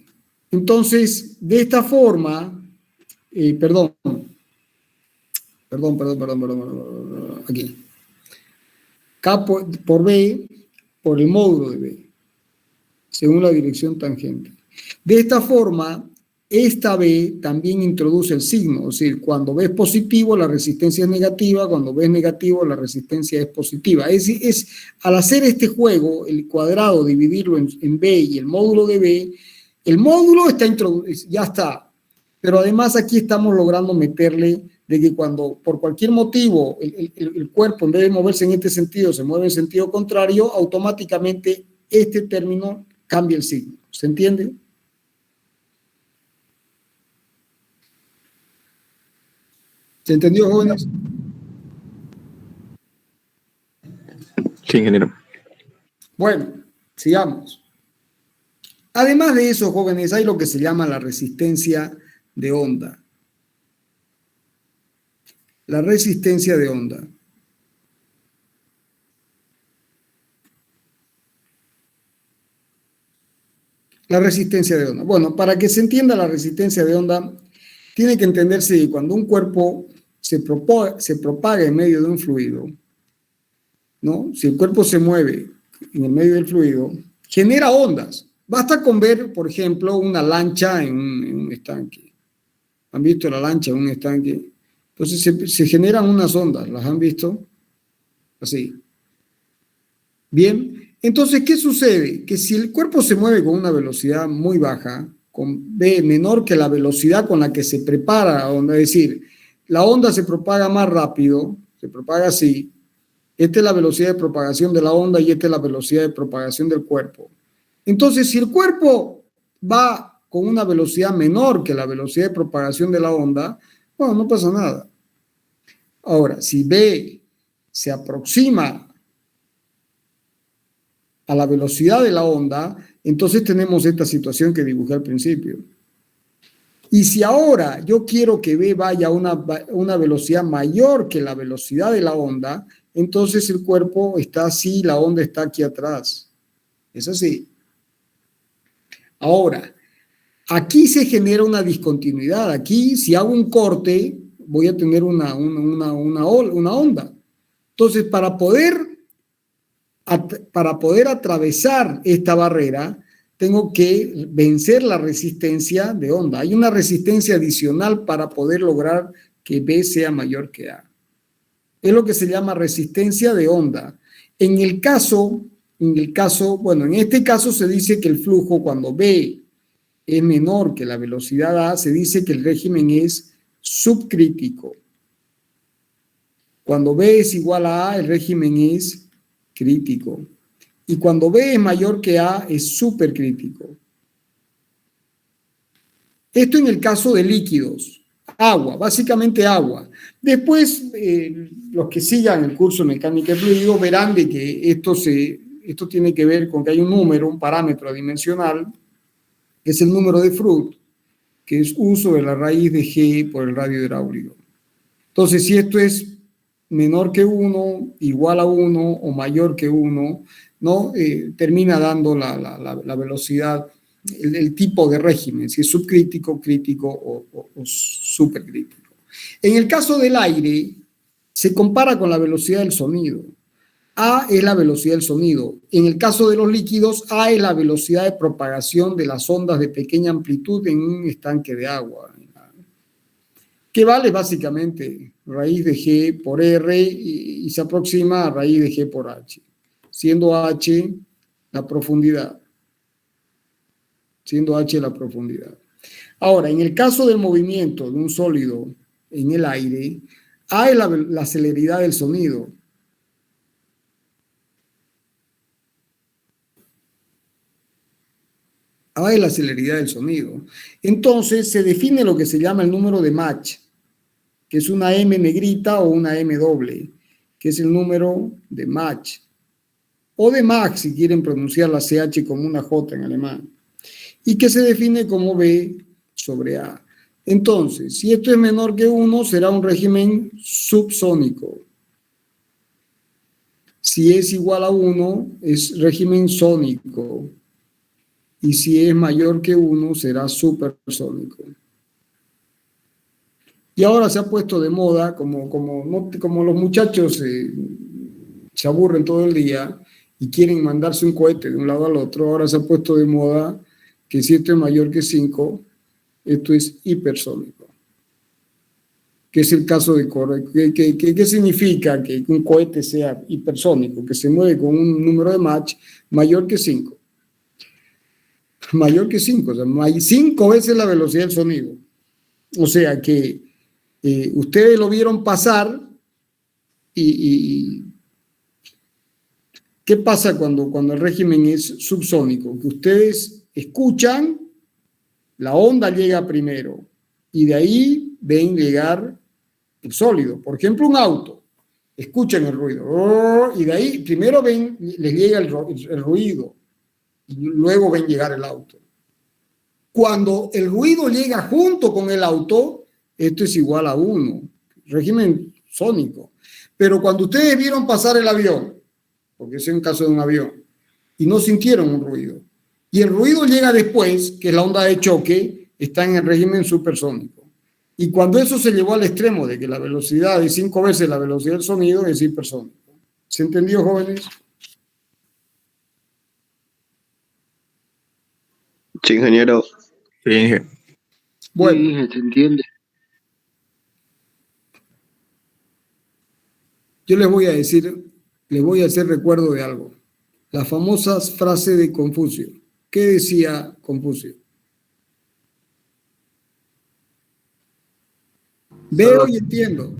Entonces, de esta forma, aquí. K por B por el módulo de B, según la dirección tangente. De esta forma, esta B también introduce el signo, es decir, cuando B es positivo, la resistencia es negativa, cuando B es negativo, la resistencia es positiva. Al hacer este juego, el cuadrado, dividirlo en B y el módulo de B, el módulo está introducido, ya está, pero además aquí estamos logrando meterle de que cuando por cualquier motivo el cuerpo, en vez de moverse en este sentido, se mueve en sentido contrario, automáticamente este término cambia el signo. ¿Se entiende? ¿Se entendió, jóvenes? Sí, ingeniero. Bueno, sigamos. Además de eso, jóvenes, hay lo que se llama la resistencia de onda. La resistencia de onda. La resistencia de onda. Bueno, para que se entienda la resistencia de onda, tiene que entenderse que cuando un cuerpo se propaga en medio de un fluido, ¿no? Si el cuerpo se mueve en el medio del fluido, genera ondas. Basta con ver, por ejemplo, una lancha en un estanque. ¿Han visto la lancha en un estanque? Entonces se generan unas ondas, ¿las han visto? Así. Bien, entonces, ¿qué sucede? Que si el cuerpo se mueve con una velocidad muy baja, con B menor que la velocidad con la que se prepara la onda, es decir, la onda se propaga más rápido, se propaga así, esta es la velocidad de propagación de la onda y esta es la velocidad de propagación del cuerpo. Entonces, si el cuerpo va con una velocidad menor que la velocidad de propagación de la onda, bueno, no pasa nada. Ahora, si B se aproxima a la velocidad de la onda, entonces tenemos esta situación que dibujé al principio. Y si ahora yo quiero que B vaya a una velocidad mayor que la velocidad de la onda, entonces el cuerpo está así, la onda está aquí atrás. Es así. Ahora, aquí se genera una discontinuidad. Aquí, si hago un corte, voy a tener una onda. Entonces, para poder atravesar esta barrera, tengo que vencer la resistencia de onda. Hay una resistencia adicional para poder lograr que B sea mayor que A. Es lo que se llama resistencia de onda. En este caso, se dice que el flujo, cuando B es menor que la velocidad A, se dice que el régimen es subcrítico. Cuando B es igual a A, el régimen es crítico. Y cuando B es mayor que A, es supercrítico. Esto en el caso de líquidos. Agua, básicamente agua. Después, los que sigan el curso de mecánica de fluidos verán de que esto tiene que ver con que hay un número, un parámetro adimensional, que es el número de Froude, que es uso de la raíz de G por el radio hidráulico. Entonces, si esto es menor que 1, igual a 1 o mayor que 1, ¿no? Termina dando la velocidad, el tipo de régimen, si es subcrítico, crítico o supercrítico. En el caso del aire, se compara con la velocidad del sonido. A es la velocidad del sonido. En el caso de los líquidos, A es la velocidad de propagación de las ondas de pequeña amplitud en un estanque de agua, que vale básicamente raíz de G por R y se aproxima a raíz de G por H, siendo H la profundidad. Siendo H la profundidad. Ahora, en el caso del movimiento de un sólido en el aire, A es la celeridad del sonido. A es la celeridad del sonido. Entonces, se define lo que se llama el número de Mach, que es una M negrita o una M doble, que es el número de Mach, o de Mach, si quieren pronunciar la CH como una J en alemán, y que se define como B sobre A. Entonces, si esto es menor que 1, será un régimen subsónico. Si es igual a 1, es régimen sónico. Y si es mayor que 1, será supersónico. Y ahora se ha puesto de moda, como los muchachos se aburren todo el día y quieren mandarse un cohete de un lado al otro, ahora se ha puesto de moda que si esto es mayor que 5, esto es hipersónico. ¿Qué es el caso de ¿Qué significa que un cohete sea hipersónico? Que se mueve con un número de Mach mayor que 5. Mayor que 5, o sea, 5 veces la velocidad del sonido. O sea que ustedes lo vieron pasar y ¿qué pasa cuando el régimen es subsónico? Que ustedes escuchan, la onda llega primero y de ahí ven llegar el sólido. Por ejemplo, un auto. Escuchan el ruido y de ahí primero les llega el ruido y luego ven llegar el auto. Cuando el ruido llega junto con el auto, esto es igual a 1, régimen sónico. Pero cuando ustedes vieron pasar el avión, porque ese es un caso de un avión, y no sintieron un ruido, y el ruido llega después, que es la onda de choque, está en el régimen supersónico. Y cuando eso se llevó al extremo de que la velocidad es 5 veces la velocidad del sonido, es hipersónico. ¿Se entendió, jóvenes? Sí, ingeniero. Sí, Bueno, Sí, se entiende. yo les voy a hacer recuerdo de algo. Las famosas frases de Confucio. ¿Qué decía Confucio? Veo y entiendo.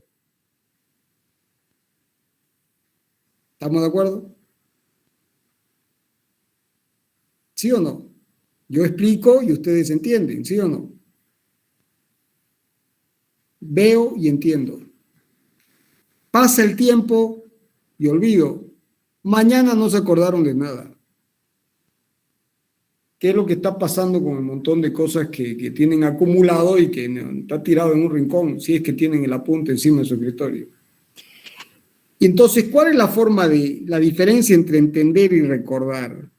¿Estamos de acuerdo? ¿Sí o no? Yo explico y ustedes entienden, ¿sí o no? Veo y entiendo. Pasa el tiempo y olvido. Mañana no se acordaron de nada. ¿Qué es lo que está pasando con el montón de cosas que tienen acumulado y que está tirado en un rincón, si es que tienen el apunte encima de su escritorio? Y entonces, ¿cuál es la diferencia entre entender y recordar?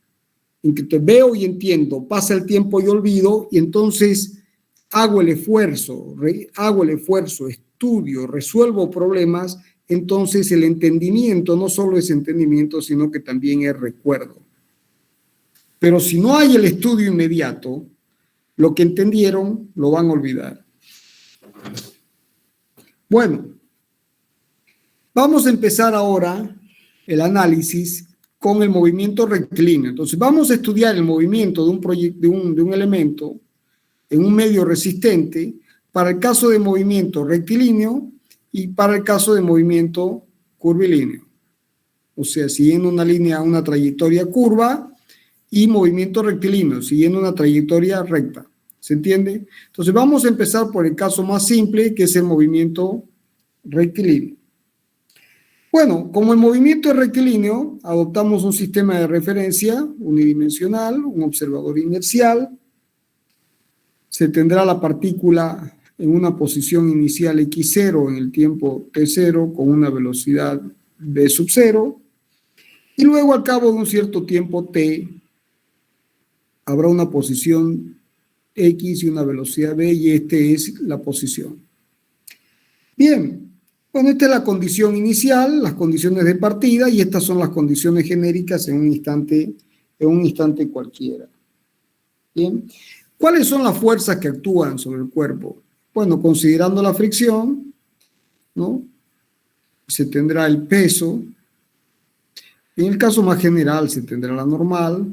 Entre veo y entiendo, pasa el tiempo y olvido, y entonces hago el esfuerzo, estudio, resuelvo problemas, entonces el entendimiento no solo es entendimiento, sino que también es recuerdo. Pero si no hay el estudio inmediato, lo que entendieron lo van a olvidar. Bueno, vamos a empezar ahora el análisis con el movimiento rectilíneo. Entonces, vamos a estudiar el movimiento de un elemento en un medio resistente para el caso de movimiento rectilíneo y para el caso de movimiento curvilíneo. O sea, siguiendo una trayectoria curva y movimiento rectilíneo, siguiendo una trayectoria recta. ¿Se entiende? Entonces, vamos a empezar por el caso más simple, que es el movimiento rectilíneo. Bueno, como el movimiento es rectilíneo, adoptamos un sistema de referencia unidimensional, un observador inercial. Se tendrá la partícula en una posición inicial x0 en el tiempo t0 con una velocidad v sub 0. Y luego, al cabo de un cierto tiempo t, habrá una posición x y una velocidad v, y esta es la posición. Bien. Bueno, esta es la condición inicial, las condiciones de partida, y estas son las condiciones genéricas en un instante cualquiera. Bien. ¿Cuáles son las fuerzas que actúan sobre el cuerpo? Bueno, considerando la fricción, ¿no? Se tendrá el peso. En el caso más general se tendrá la normal.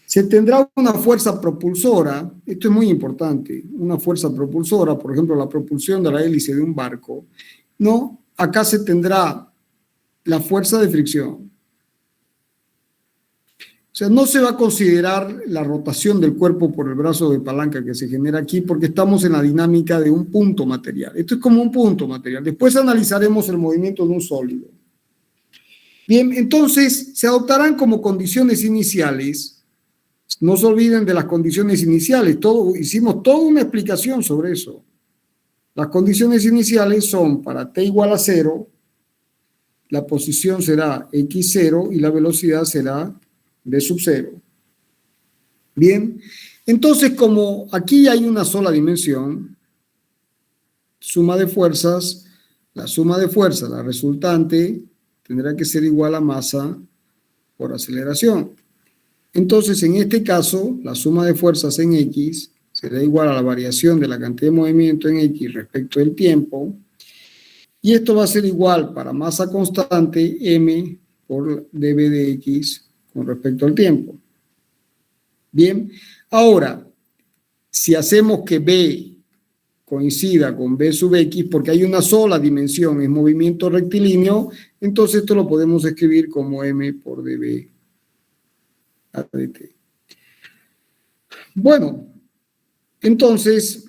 Se tendrá una fuerza propulsora. Esto es muy importante. Una fuerza propulsora, por ejemplo, la propulsión de la hélice de un barco. No, acá se tendrá la fuerza de fricción. O sea, no se va a considerar la rotación del cuerpo por el brazo de palanca que se genera aquí porque estamos en la dinámica de un punto material. Esto es como un punto material. Después analizaremos el movimiento de un sólido. Bien, entonces se adoptarán como condiciones iniciales. No se olviden de las condiciones iniciales. Hicimos toda una explicación sobre eso. Las condiciones iniciales son para t igual a 0, la posición será x0 y la velocidad será v sub 0. Bien, entonces como aquí hay una sola dimensión, suma de fuerzas, la resultante, tendrá que ser igual a masa por aceleración. Entonces, en este caso, la suma de fuerzas en X será igual a la variación de la cantidad de movimiento en X respecto del tiempo. Y esto va a ser igual para masa constante M por dV de X con respecto al tiempo. Bien, ahora, si hacemos que B coincida con V sub X, porque hay una sola dimensión, es movimiento rectilíneo, entonces esto lo podemos escribir como M por dV dt. Bueno, entonces,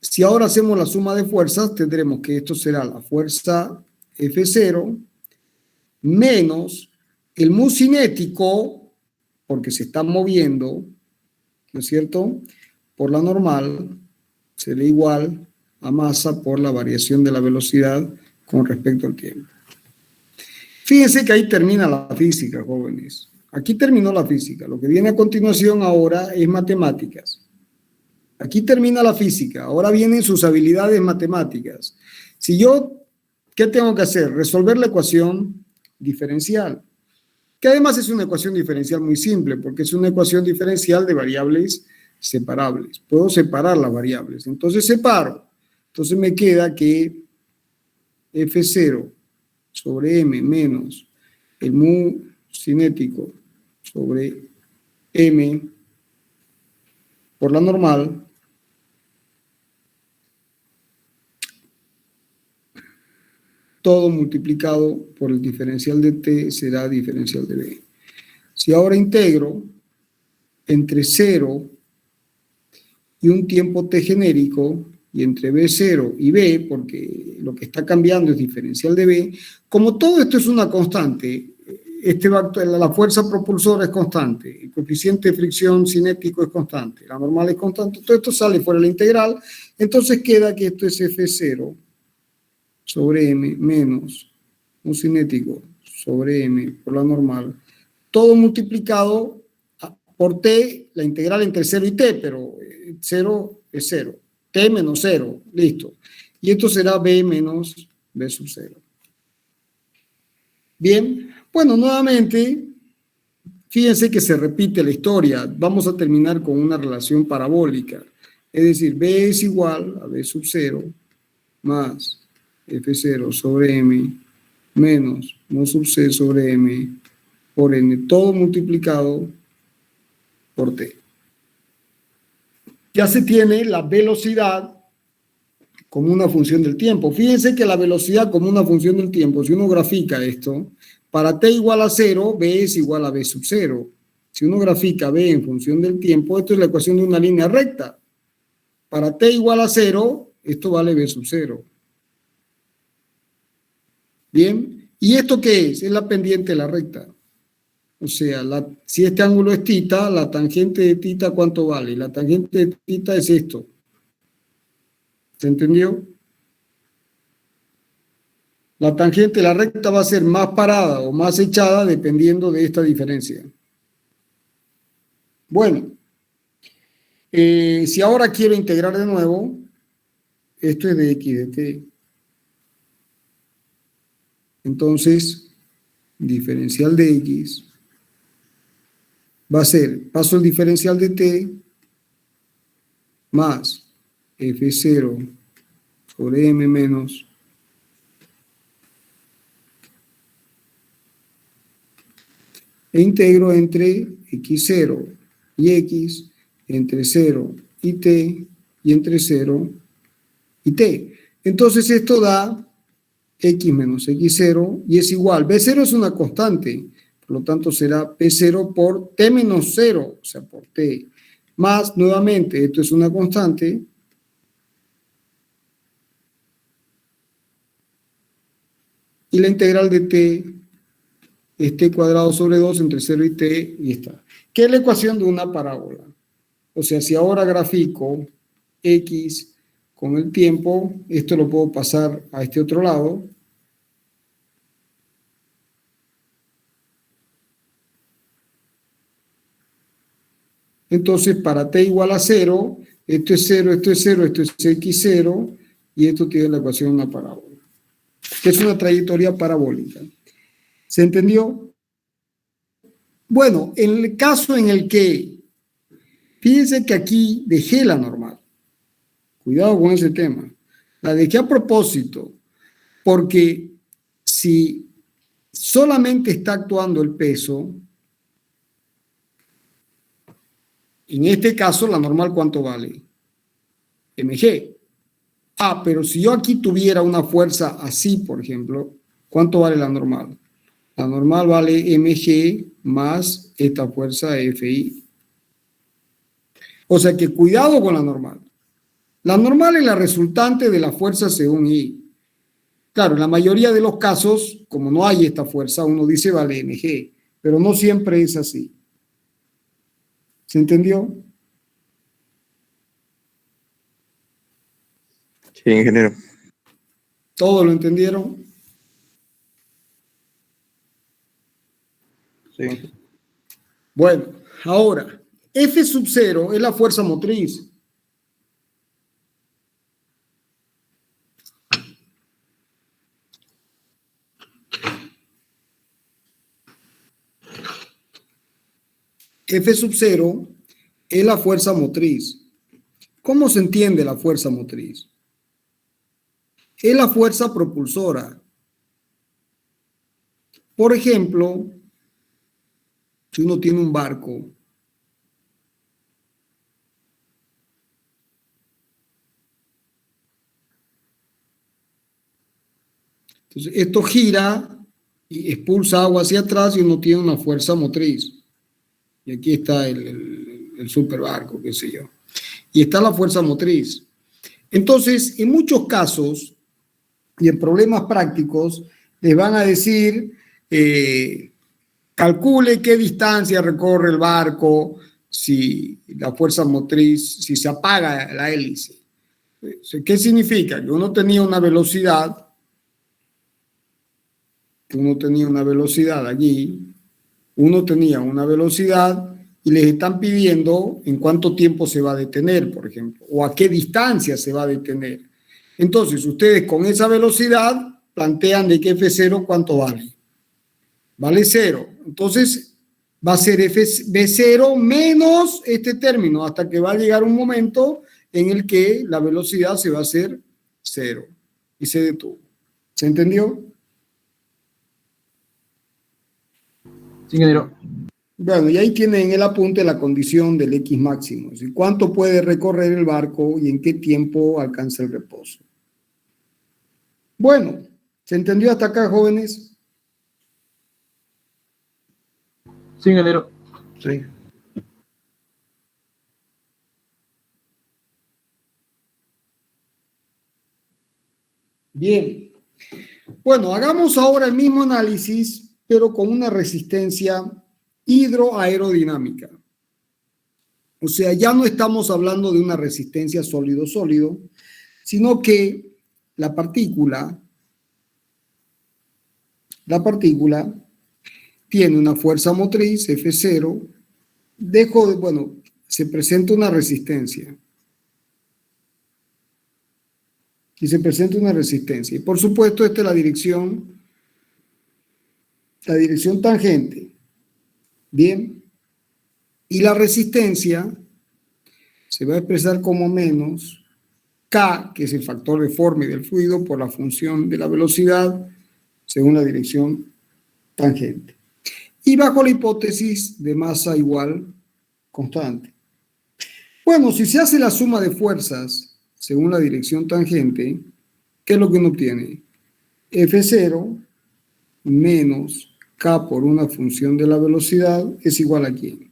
si ahora hacemos la suma de fuerzas, tendremos que esto será la fuerza F0 menos el mu cinético, porque se está moviendo, ¿no es cierto?, por la normal, será igual a masa por la variación de la velocidad con respecto al tiempo. Fíjense que ahí termina la física, jóvenes. Aquí terminó la física. Lo que viene a continuación ahora es matemáticas. Aquí termina la física. Ahora vienen sus habilidades matemáticas. Si yo, ¿qué tengo que hacer? Resolver la ecuación diferencial, que además es una ecuación diferencial muy simple, porque es una ecuación diferencial de variables separables. Puedo separar las variables. Entonces separo. Entonces me queda que F0 sobre M menos el mu cinético sobre M por la normal todo multiplicado por el diferencial de t será diferencial de b. Si ahora integro entre 0 y un tiempo t genérico, y entre b0 y b, porque lo que está cambiando es diferencial de b, como todo esto es una constante, la fuerza propulsora es constante, el coeficiente de fricción cinético es constante, la normal es constante, todo esto sale fuera de la integral, entonces queda que esto es F0 sobre M menos un cinético sobre M por la normal, todo multiplicado por T, la integral entre 0 y T, pero 0 es 0, T menos 0, listo. Y esto será B menos B sub 0. Bien, bueno, nuevamente, fíjense que se repite la historia. Vamos a terminar con una relación parabólica. Es decir, B es igual a B sub 0 más F0 sobre M menos mu sub C sobre M por N, todo multiplicado por T. Ya se tiene la velocidad como una función del tiempo. Fíjense que la velocidad como una función del tiempo, si uno grafica esto, para t igual a 0, b es igual a b sub 0. Si uno grafica b en función del tiempo, esto es la ecuación de una línea recta. Para t igual a 0, esto vale b sub 0. Bien, ¿y esto qué es? Es la pendiente de la recta. O sea, si este ángulo es θ, la tangente de θ, ¿cuánto vale? La tangente de θ es esto. ¿Se entendió? La tangente de la recta va a ser más parada o más echada dependiendo de esta diferencia. Bueno, si ahora quiero integrar de nuevo, esto es de x de t. Entonces, diferencial de X va a ser, paso el diferencial de T más F0 sobre M menos e integro entre X0 y X, entre 0 y T, y entre 0 y T. Entonces esto da X menos X0 y es igual. B0 es una constante, por lo tanto será P0 por T menos 0, o sea, por T. Más, nuevamente, esto es una constante. Y la integral de T es T cuadrado sobre 2 entre 0 y T, y está. ¿Qué es la ecuación de una parábola? O sea, si ahora grafico X con el tiempo, esto lo puedo pasar a este otro lado. Entonces, para T igual a 0, esto es 0, esto es 0, esto es X0, y esto tiene la ecuación de una parábola, que es una trayectoria parabólica. ¿Se entendió? Bueno, en el caso en el que, fíjense que aquí dejé la normal. Cuidado con ese tema. La dejé a propósito, porque si solamente está actuando el peso, en este caso la normal, ¿cuánto vale? mg. Ah, pero si yo aquí tuviera una fuerza así, por ejemplo, ¿cuánto vale la normal? La normal vale mg más esta fuerza fi. O sea que cuidado con la normal. La normal es la resultante de la fuerza según I. Claro, en la mayoría de los casos, como no hay esta fuerza, uno dice vale mg, pero no siempre es así. ¿Se entendió? Sí, ingeniero. ¿Todo lo entendieron? Sí. Bueno, ahora, F sub 0 es la fuerza motriz. F sub 0 es la fuerza motriz. ¿Cómo se entiende la fuerza motriz? Es la fuerza propulsora. Por ejemplo, si uno tiene un barco, entonces esto gira y expulsa agua hacia atrás y uno tiene una fuerza motriz. Y aquí está el superbarco, qué sé yo. Y está la fuerza motriz. Entonces, en muchos casos y en problemas prácticos, les van a decir, calcule qué distancia recorre el barco si la fuerza motriz, si se apaga la hélice. ¿Qué significa? Que uno tenía una velocidad, allí, uno tenía una velocidad y les están pidiendo en cuánto tiempo se va a detener, por ejemplo, o a qué distancia se va a detener. Entonces, ustedes con esa velocidad plantean de que F0 cuánto vale. Vale 0. Entonces, va a ser B0 menos este término, hasta que va a llegar un momento en el que la velocidad se va a hacer 0 y se detuvo. ¿Se entendió? Sí, ingeniero. Bueno, y ahí tienen en el apunte la condición del X máximo. ¿Sí? ¿Cuánto puede recorrer el barco y en qué tiempo alcanza el reposo? Bueno, ¿se entendió hasta acá, jóvenes? Sí, ingeniero. Sí. Bien. Bueno, hagamos ahora el mismo análisis, pero con una resistencia hidroaerodinámica. O sea, ya no estamos hablando de una resistencia sólido-sólido, sino que la partícula tiene una fuerza motriz, F0, se presenta una resistencia. Y se presenta una resistencia. Y por supuesto, esta es la dirección la dirección tangente. Bien. Y la resistencia se va a expresar como menos K, que es el factor deforme del fluido, por la función de la velocidad según la dirección tangente. Y bajo la hipótesis de masa igual constante. Bueno, si se hace la suma de fuerzas según la dirección tangente, ¿qué es lo que uno obtiene? F0 menos K por una función de la velocidad es igual a ¿quién?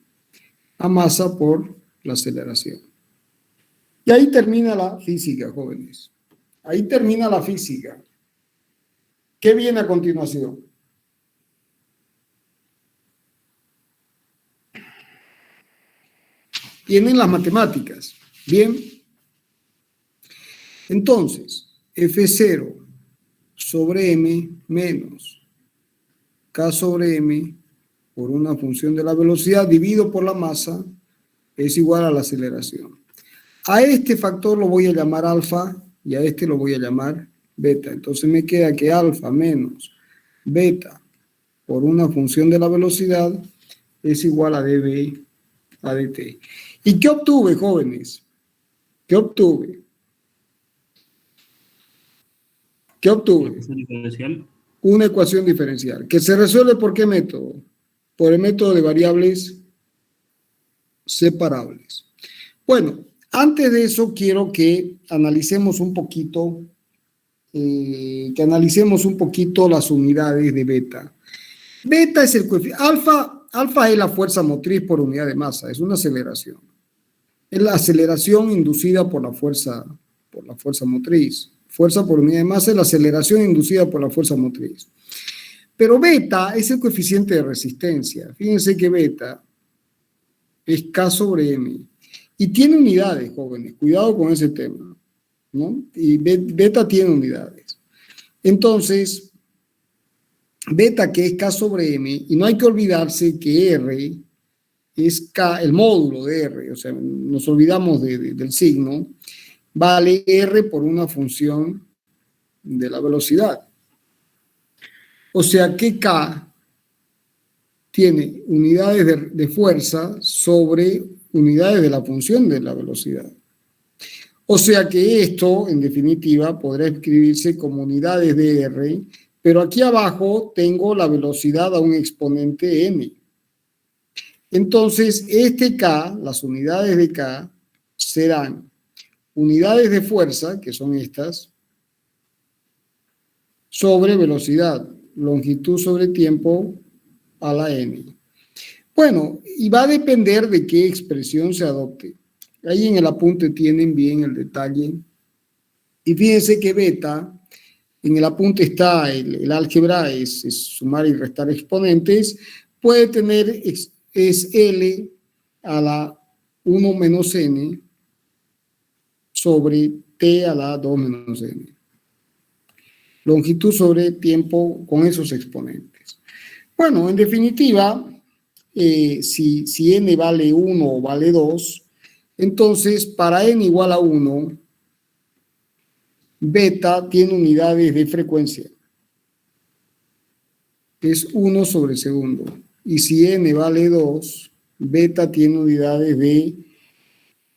A masa por la aceleración. Y ahí termina la física, jóvenes. Ahí termina la física. ¿Qué viene a continuación? Tienen las matemáticas. Bien. Entonces, F0 sobre M menos K sobre M por una función de la velocidad dividido por la masa es igual a la aceleración. A este factor lo voy a llamar alfa y a este lo voy a llamar beta. Entonces me queda que alfa menos beta por una función de la velocidad es igual a dB a dt. ¿Y qué obtuve, jóvenes? ¿Qué obtuve? ¿Qué obtuve? Una ecuación diferencial. ¿Que se resuelve por qué método? Por el método de variables separables. Bueno, antes de eso quiero que analicemos un poquito, las unidades de beta. Beta es el coeficiente, alfa es la fuerza motriz por unidad de masa, es una aceleración. Es la aceleración inducida por la fuerza motriz. Fuerza por unidad de masa es la aceleración inducida por la fuerza motriz. Pero beta es el coeficiente de resistencia. Fíjense que beta es K sobre M. Y tiene unidades, jóvenes. Cuidado con ese tema, ¿no? Y beta tiene unidades. Entonces, beta que es K sobre M, y no hay que olvidarse que R es K, el módulo de R, o sea, nos olvidamos del signo, vale R por una función de la velocidad. O sea que K tiene unidades de fuerza sobre unidades de la función de la velocidad. O sea que esto, en definitiva, podrá escribirse como unidades de R, pero aquí abajo tengo la velocidad a un exponente m. Entonces, este K, las unidades de K, serán unidades de fuerza, que son estas, sobre velocidad, longitud sobre tiempo a la n. Bueno, y va a depender de qué expresión se adopte. Ahí en el apunte tienen bien el detalle. Y fíjense que beta, en el apunte está el álgebra, es sumar y restar exponentes, puede tener, es L a la 1 menos n sobre t a la 2 menos n. Longitud sobre tiempo con esos exponentes. Bueno, en definitiva, si n vale 1 o vale 2, entonces para n igual a 1, beta tiene unidades de frecuencia. Es 1 sobre segundo. Y si n vale 2, beta tiene unidades de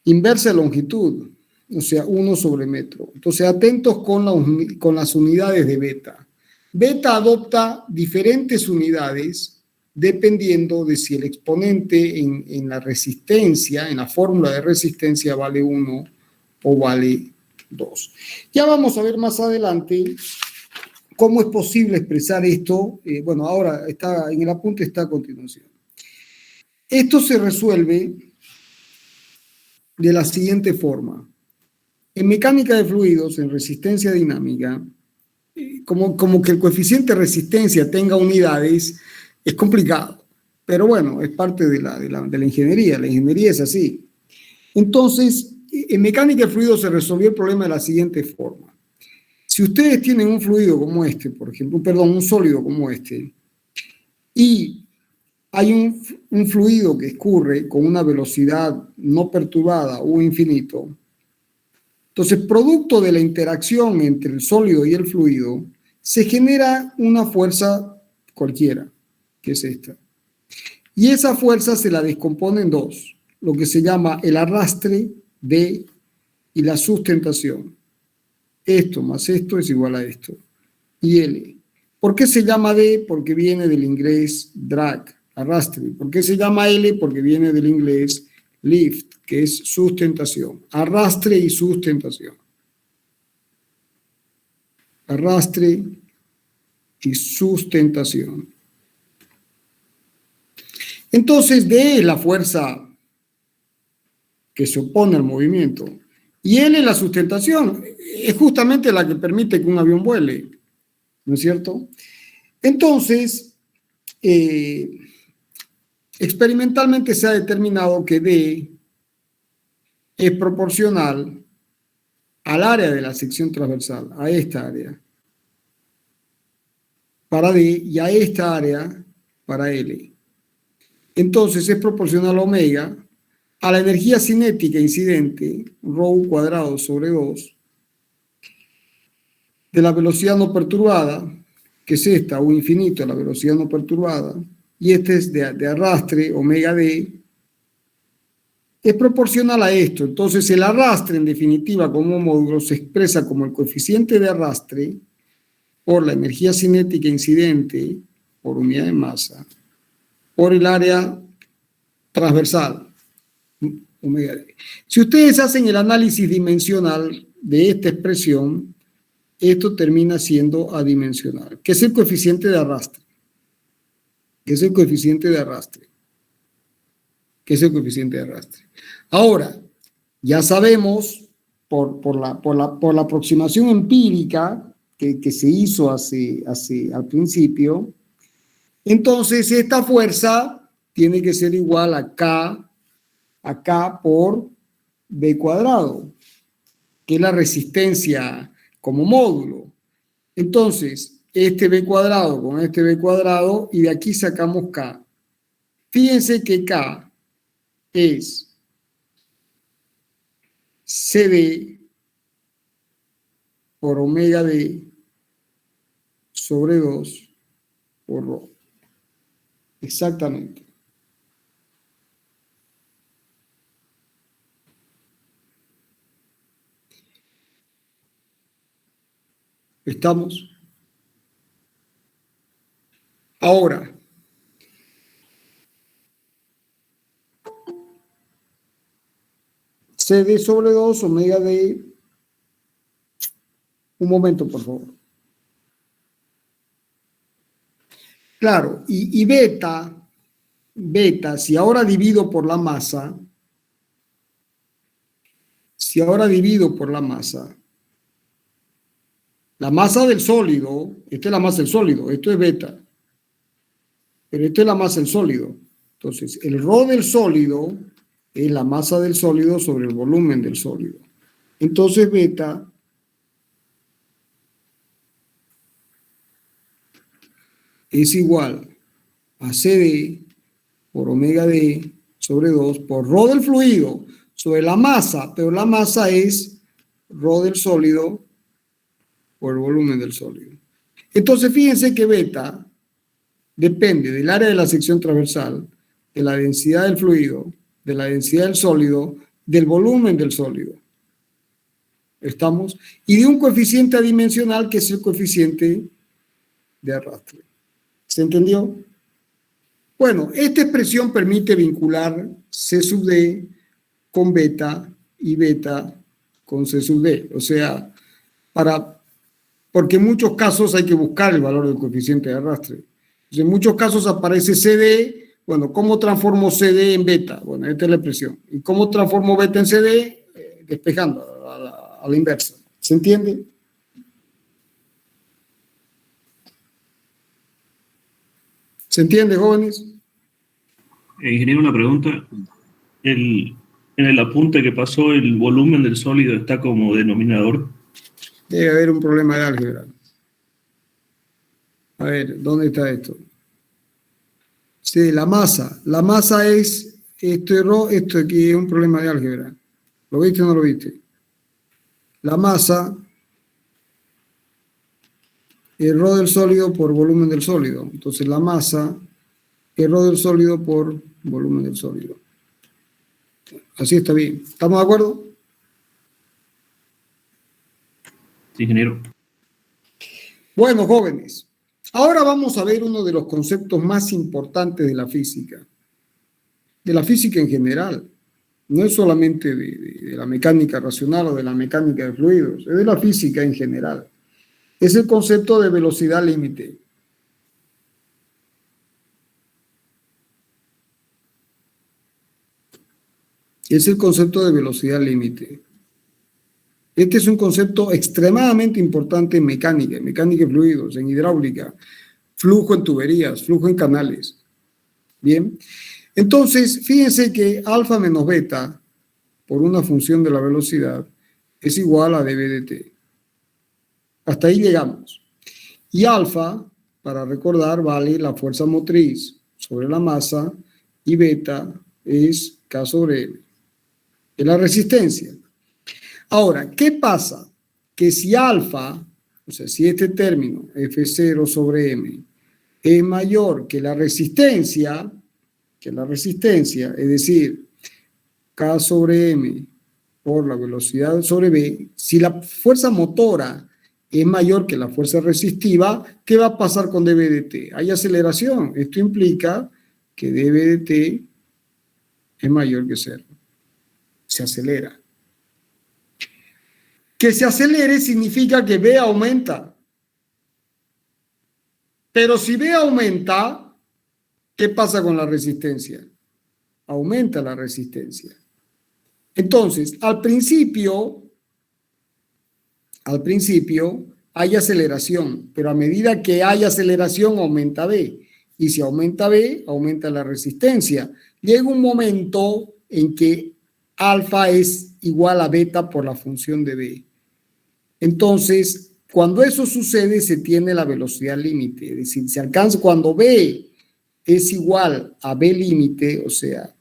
inversa longitud, o sea, 1 sobre metro. Entonces, atentos con las unidades de beta. Beta adopta diferentes unidades dependiendo de si el exponente en la resistencia, en la fórmula de resistencia, vale 1 o vale 2. Ya vamos a ver más adelante cómo es posible expresar esto. Bueno, ahora está en el apunte, está a continuación. Esto se resuelve de la siguiente forma. En mecánica de fluidos, en resistencia dinámica, como que el coeficiente de resistencia tenga unidades, es complicado. Pero bueno, es parte de la ingeniería. La ingeniería es así. Entonces, en mecánica de fluidos se resolvió el problema de la siguiente forma. Si ustedes tienen un fluido como este, por ejemplo, un sólido como este, y hay un fluido que escurre con una velocidad no perturbada o infinito, entonces, producto de la interacción entre el sólido y el fluido, se genera una fuerza cualquiera. que es esta. Y esa fuerza se la descompone en dos, lo que se llama el arrastre D y la sustentación. Esto más esto es igual a esto. Y L. ¿Por qué se llama D? Porque viene del inglés drag, arrastre. ¿Por qué se llama L? Porque viene del inglés lift, que es sustentación. Arrastre y sustentación. Arrastre y sustentación. Entonces, D es la fuerza que se opone al movimiento. Y L es la sustentación. Es justamente la que permite que un avión vuele. ¿No es cierto? Entonces, experimentalmente se ha determinado que D es proporcional al área de la sección transversal, a esta área, para D, y a esta área, para L. Entonces, es proporcional a omega a la energía cinética incidente, ρ cuadrado sobre 2, de la velocidad no perturbada, que es esta, U infinito, la velocidad no perturbada, y este es de arrastre, omega D, es proporcional a esto. Entonces, el arrastre, en definitiva, como módulo, se expresa como el coeficiente de arrastre por la energía cinética incidente por unidad de masa, por el área transversal, omega D. Si ustedes hacen el análisis dimensional de esta expresión, esto termina siendo adimensional, que es el coeficiente de arrastre. Que es el coeficiente de arrastre. Que es el coeficiente de arrastre. Ahora, ya sabemos por la aproximación empírica que se hizo al principio, entonces esta fuerza tiene que ser igual a K por B cuadrado, que es la resistencia como módulo. Entonces, este B cuadrado con este B cuadrado, y de aquí sacamos K. Fíjense que K es CD por omega D sobre 2 por ρ. Exactamente. ¿Estamos? Ahora, CD sobre 2, omega D. Un momento, por favor. Claro, y beta, si ahora divido por la masa, la masa del sólido, esta es la masa del sólido, esto es beta, pero esta es la masa del sólido. Entonces, el ρ del sólido es la masa del sólido sobre el volumen del sólido. Entonces, beta es igual a CD por omega D sobre 2 por ρ del fluido sobre la masa, pero la masa es ρ del sólido por el volumen del sólido. Entonces, fíjense que beta depende del área de la sección transversal, de la densidad del fluido, de la densidad del sólido, del volumen del sólido. ¿Estamos? Y de un coeficiente adimensional que es el coeficiente de arrastre. ¿Se entendió? Bueno, esta expresión permite vincular C sub D con beta y beta con C sub D. O sea, porque en muchos casos hay que buscar el valor del coeficiente de arrastre. Entonces, en muchos casos aparece CD. Bueno, ¿cómo transformo CD en beta? Bueno, esta es la expresión. ¿Y cómo transformo beta en CD? Despejando a la inversa. ¿Se entiende? ¿Se entiende, jóvenes? Ingeniero, una pregunta. En el apunte que pasó, el volumen del sólido está como denominador. Debe haber un problema de álgebra. A ver, ¿dónde está esto? Sí, la masa. La masa es esto error, esto aquí es un problema de álgebra. ¿Lo viste o no lo viste? La masa es ρ del sólido por volumen del sólido. Entonces la masa Error del sólido por volumen del sólido. Así está bien. ¿Estamos de acuerdo? Sí, ingeniero. Bueno, jóvenes, ahora vamos a ver uno de los conceptos más importantes de la física en general. No es solamente de la mecánica racional o de la mecánica de fluidos, es de la física en general. Es el concepto de velocidad límite. Es el concepto de velocidad límite. Este es un concepto extremadamente importante en mecánica de fluidos, en hidráulica, flujo en tuberías, flujo en canales. Bien, entonces fíjense que alfa menos beta por una función de la velocidad es igual a dB dt. Hasta ahí llegamos. Y alfa, para recordar, vale la fuerza motriz sobre la masa y beta es K sobre M. Es la resistencia. Ahora, ¿qué pasa? Que si alfa, o sea, si este término F0 sobre M es mayor que la resistencia, es decir, K sobre M por la velocidad sobre V, si la fuerza motora es mayor que la fuerza resistiva, ¿qué va a pasar con dB dt? Hay aceleración. Esto implica que dB dt es mayor que 0. Se acelera. Que se acelere significa que V aumenta. Pero si V aumenta, ¿qué pasa con la resistencia? Aumenta la resistencia. Entonces, al principio hay aceleración, pero a medida que hay aceleración aumenta V. Y si aumenta V, aumenta la resistencia. Llega un momento en que alfa es igual a beta por la función de V. Entonces, cuando eso sucede, se tiene la velocidad límite. Es decir, se alcanza cuando V es igual a V límite, o sea,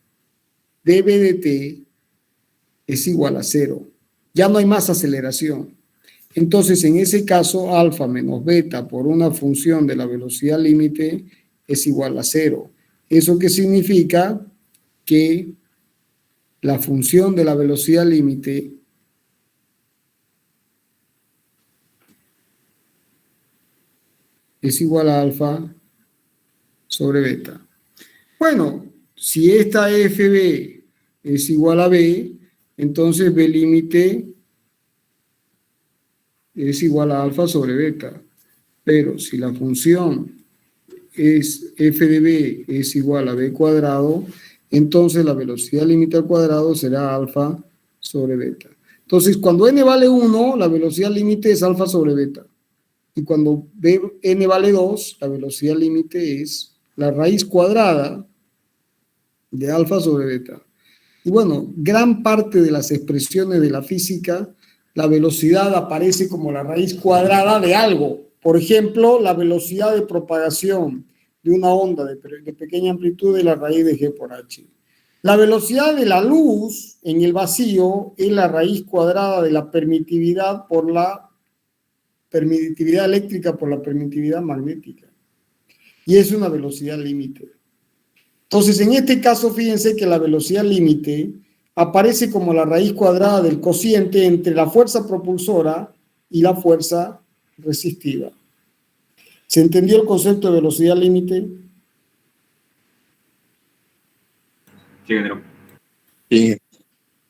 dB dt es igual a 0. Ya no hay más aceleración. Entonces, en ese caso, alfa menos beta por una función de la velocidad límite es igual a 0. ¿Eso qué significa? Que la función de la velocidad límite es igual a alfa sobre beta. Bueno, si esta FB es igual a B, entonces B límite es igual a alfa sobre beta. Pero si la función es f de B es igual a B cuadrado, entonces la velocidad límite al cuadrado será alfa sobre beta. Entonces, cuando n vale 1, la velocidad límite es alfa sobre beta. Y cuando n vale 2, la velocidad límite es la raíz cuadrada de alfa sobre beta. Y bueno, gran parte de las expresiones de la física, la velocidad aparece como la raíz cuadrada de algo. Por ejemplo, la velocidad de propagación de una onda de pequeña amplitud es la raíz de g por h. La velocidad de la luz en el vacío es la raíz cuadrada de la permitividad por la permitividad eléctrica por la permitividad magnética. Y es una velocidad límite. Entonces, en este caso, fíjense que la velocidad límite aparece como la raíz cuadrada del cociente entre la fuerza propulsora y la fuerza resistiva. ¿Se entendió el concepto de velocidad límite? Sí, ingeniero. Sí.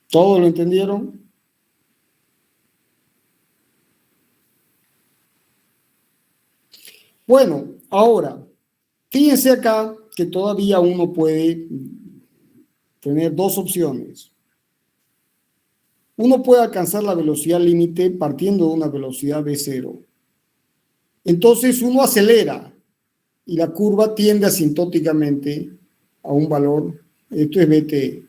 ¿Todos lo entendieron? Bueno, ahora, fíjense acá que todavía uno puede tener dos opciones. Uno puede alcanzar la velocidad límite partiendo de una velocidad V0. Entonces uno acelera y la curva tiende asintóticamente a un valor, esto es VT,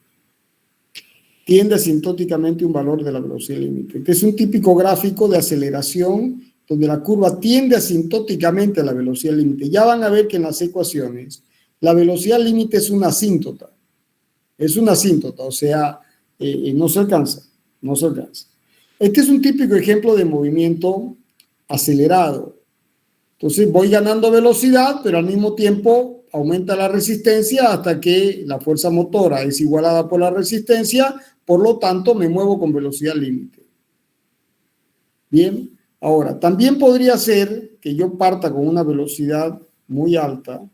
tiende asintóticamente a un valor de la velocidad límite. Este es un típico gráfico de aceleración donde la curva tiende asintóticamente a la velocidad límite. Ya van a ver que en las ecuaciones la velocidad límite es una asíntota. Es una asíntota, o sea, no se alcanza. Este es un típico ejemplo de movimiento acelerado. Entonces voy ganando velocidad, pero al mismo tiempo aumenta la resistencia hasta que la fuerza motora es igualada por la resistencia, por lo tanto me muevo con velocidad límite. Bien, ahora, también podría ser que yo parta con una velocidad muy alta,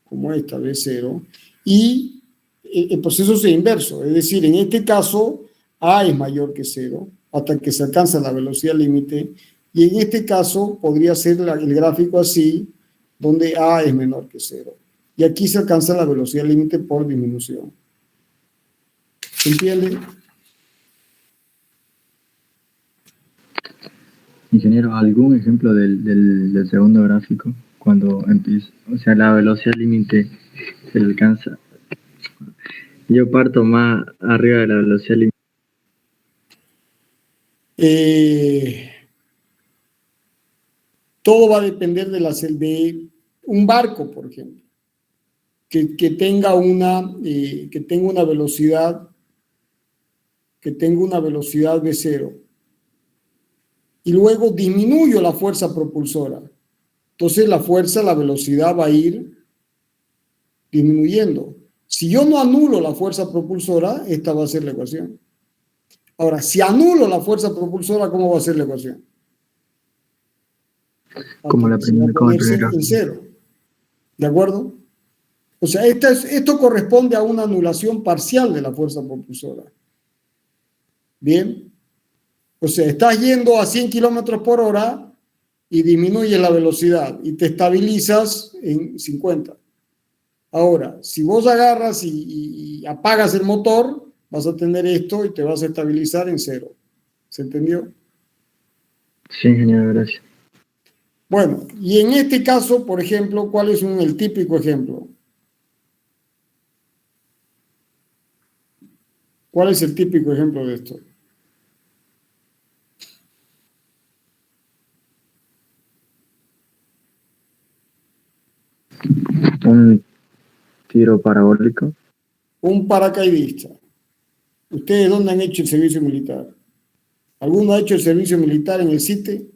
como esta, V0, y el proceso sea inverso, es decir, en este caso A es mayor que 0 hasta que se alcanza la velocidad límite, y en este caso podría ser el gráfico así, donde A es menor que 0. Y aquí se alcanza la velocidad límite por disminución. ¿Se entiende? Ingeniero, ¿algún ejemplo del segundo gráfico? Cuando empieza, o sea, la velocidad límite se alcanza. Yo parto más arriba de la velocidad límite. Todo va a depender de un barco, por ejemplo, que tenga una velocidad V0 y luego disminuyo la fuerza propulsora. Entonces la velocidad va a ir disminuyendo. Si yo no anulo la fuerza propulsora, esta va a ser la ecuación. Ahora, si anulo la fuerza propulsora, ¿cómo va a ser la ecuación? Como la primera, como el primer en cero. ¿De acuerdo? O sea, esto corresponde a una anulación parcial de la fuerza propulsora. Bien. O sea, estás yendo a 100 kilómetros por hora y disminuyes la velocidad y te estabilizas en 50. Ahora, si vos agarras y apagas el motor, vas a tener esto y te vas a estabilizar en 0. ¿Se entendió? Sí, ingeniero, gracias. Bueno, y en este caso, por ejemplo, ¿cuál es el típico ejemplo? ¿Cuál es el típico ejemplo de esto? Un tiro parabólico. Un paracaidista. ¿Ustedes dónde han hecho el servicio militar? ¿Alguno ha hecho el servicio militar en el CITE?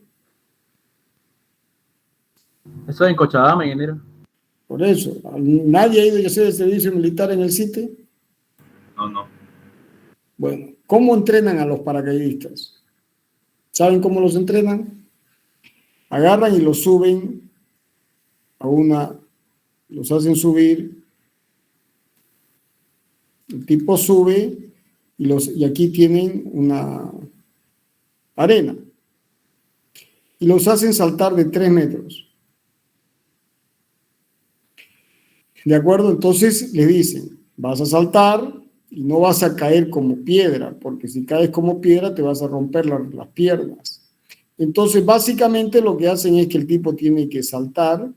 Eso es en Cochabamba, ingeniero. Por eso, ¿nadie ha ido a hacer el servicio militar en el CITE? No. Bueno, ¿cómo entrenan a los paracaidistas? ¿Saben cómo los entrenan? Agarran y los suben los hacen subir, el tipo sube y aquí tienen una arena y los hacen saltar de 3 metros. ¿De acuerdo? Entonces les dicen, vas a saltar y no vas a caer como piedra, porque si caes como piedra te vas a romper las piernas. Entonces, básicamente lo que hacen es que el tipo tiene que saltar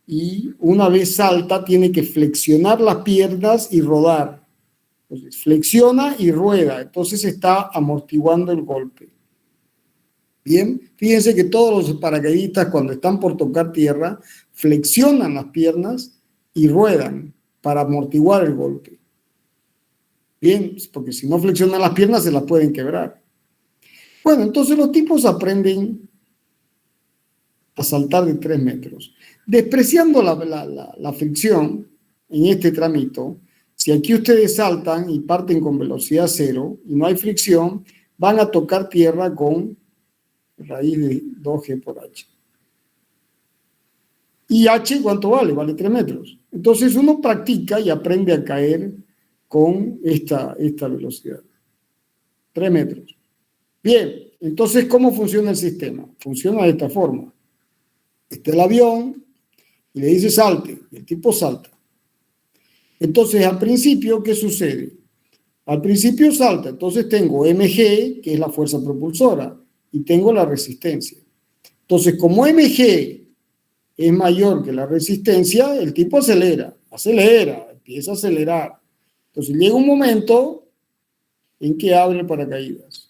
y una vez salta tiene que flexionar las piernas y rodar. Entonces, flexiona y rueda, entonces está amortiguando el golpe. Bien, fíjense que todos los paracaidistas cuando están por tocar tierra flexionan las piernas y ruedan para amortiguar el golpe. Bien, porque si no flexionan las piernas se las pueden quebrar. Bueno, entonces los tipos aprenden a saltar de 3 metros. Despreciando la fricción en este tramito, si aquí ustedes saltan y parten con velocidad 0 y no hay fricción, van a tocar tierra con raíz de 2G por H. ¿Y H cuánto vale? Vale 3 metros. Entonces uno practica y aprende a caer con esta velocidad. 3 metros. Bien, entonces, ¿cómo funciona el sistema? Funciona de esta forma. Este es el avión y le dice salte, y el tipo salta. Entonces, al principio, ¿qué sucede? Al principio salta, entonces tengo mg, que es la fuerza propulsora, y tengo la resistencia. Entonces, como mg es mayor que la resistencia, el tipo acelera, empieza a acelerar. Entonces, llega un momento en que abre el paracaídas.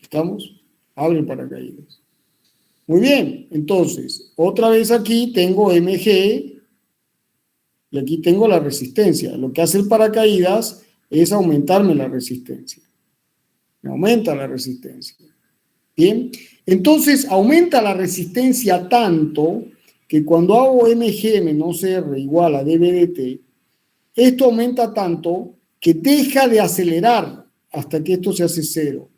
¿Estamos? Abre el paracaídas. Muy bien, entonces, otra vez aquí tengo mg y aquí tengo la resistencia. Lo que hace el paracaídas es aumentarme la resistencia. Me aumenta la resistencia. Bien, entonces aumenta la resistencia tanto que cuando hago mg menos r igual a dB de t, esto aumenta tanto que deja de acelerar hasta que esto se hace cero.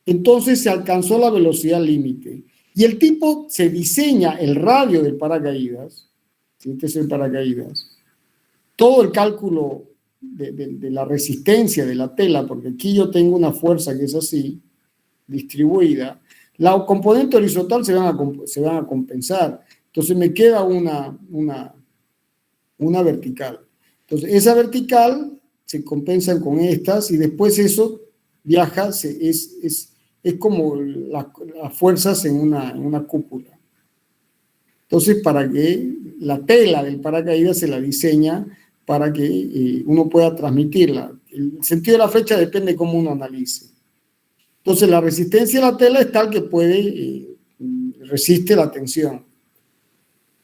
Entonces se alcanzó la velocidad límite. Y el tipo se diseña el radio del paracaídas, si este es el paracaídas, todo el cálculo de la resistencia de la tela, porque aquí yo tengo una fuerza que es así, distribuida, la componente horizontal se van a compensar. Entonces me queda una vertical. Entonces esa vertical se compensan con estas y después eso viaja, es como las fuerzas en una cúpula. Entonces, para que la tela del paracaídas se la diseña para que uno pueda transmitirla. El sentido de la flecha depende de cómo uno analice. Entonces, la resistencia de la tela es tal que resiste la tensión.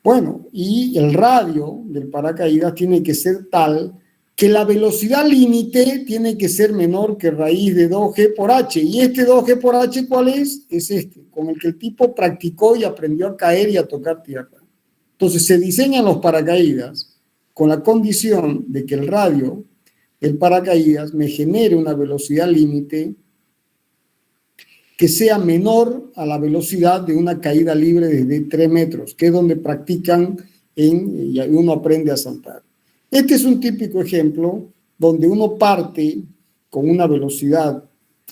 Bueno, y el radio del paracaídas tiene que ser tal que la velocidad límite tiene que ser menor que raíz de 2G por H. ¿Y este 2G por H cuál es? Es este, con el que el tipo practicó y aprendió a caer y a tocar tierra. Entonces se diseñan los paracaídas con la condición de que el radio del paracaídas me genere una velocidad límite que sea menor a la velocidad de una caída libre desde 3 metros, que es donde practican y uno aprende a saltar. Este es un típico ejemplo donde uno parte con una velocidad,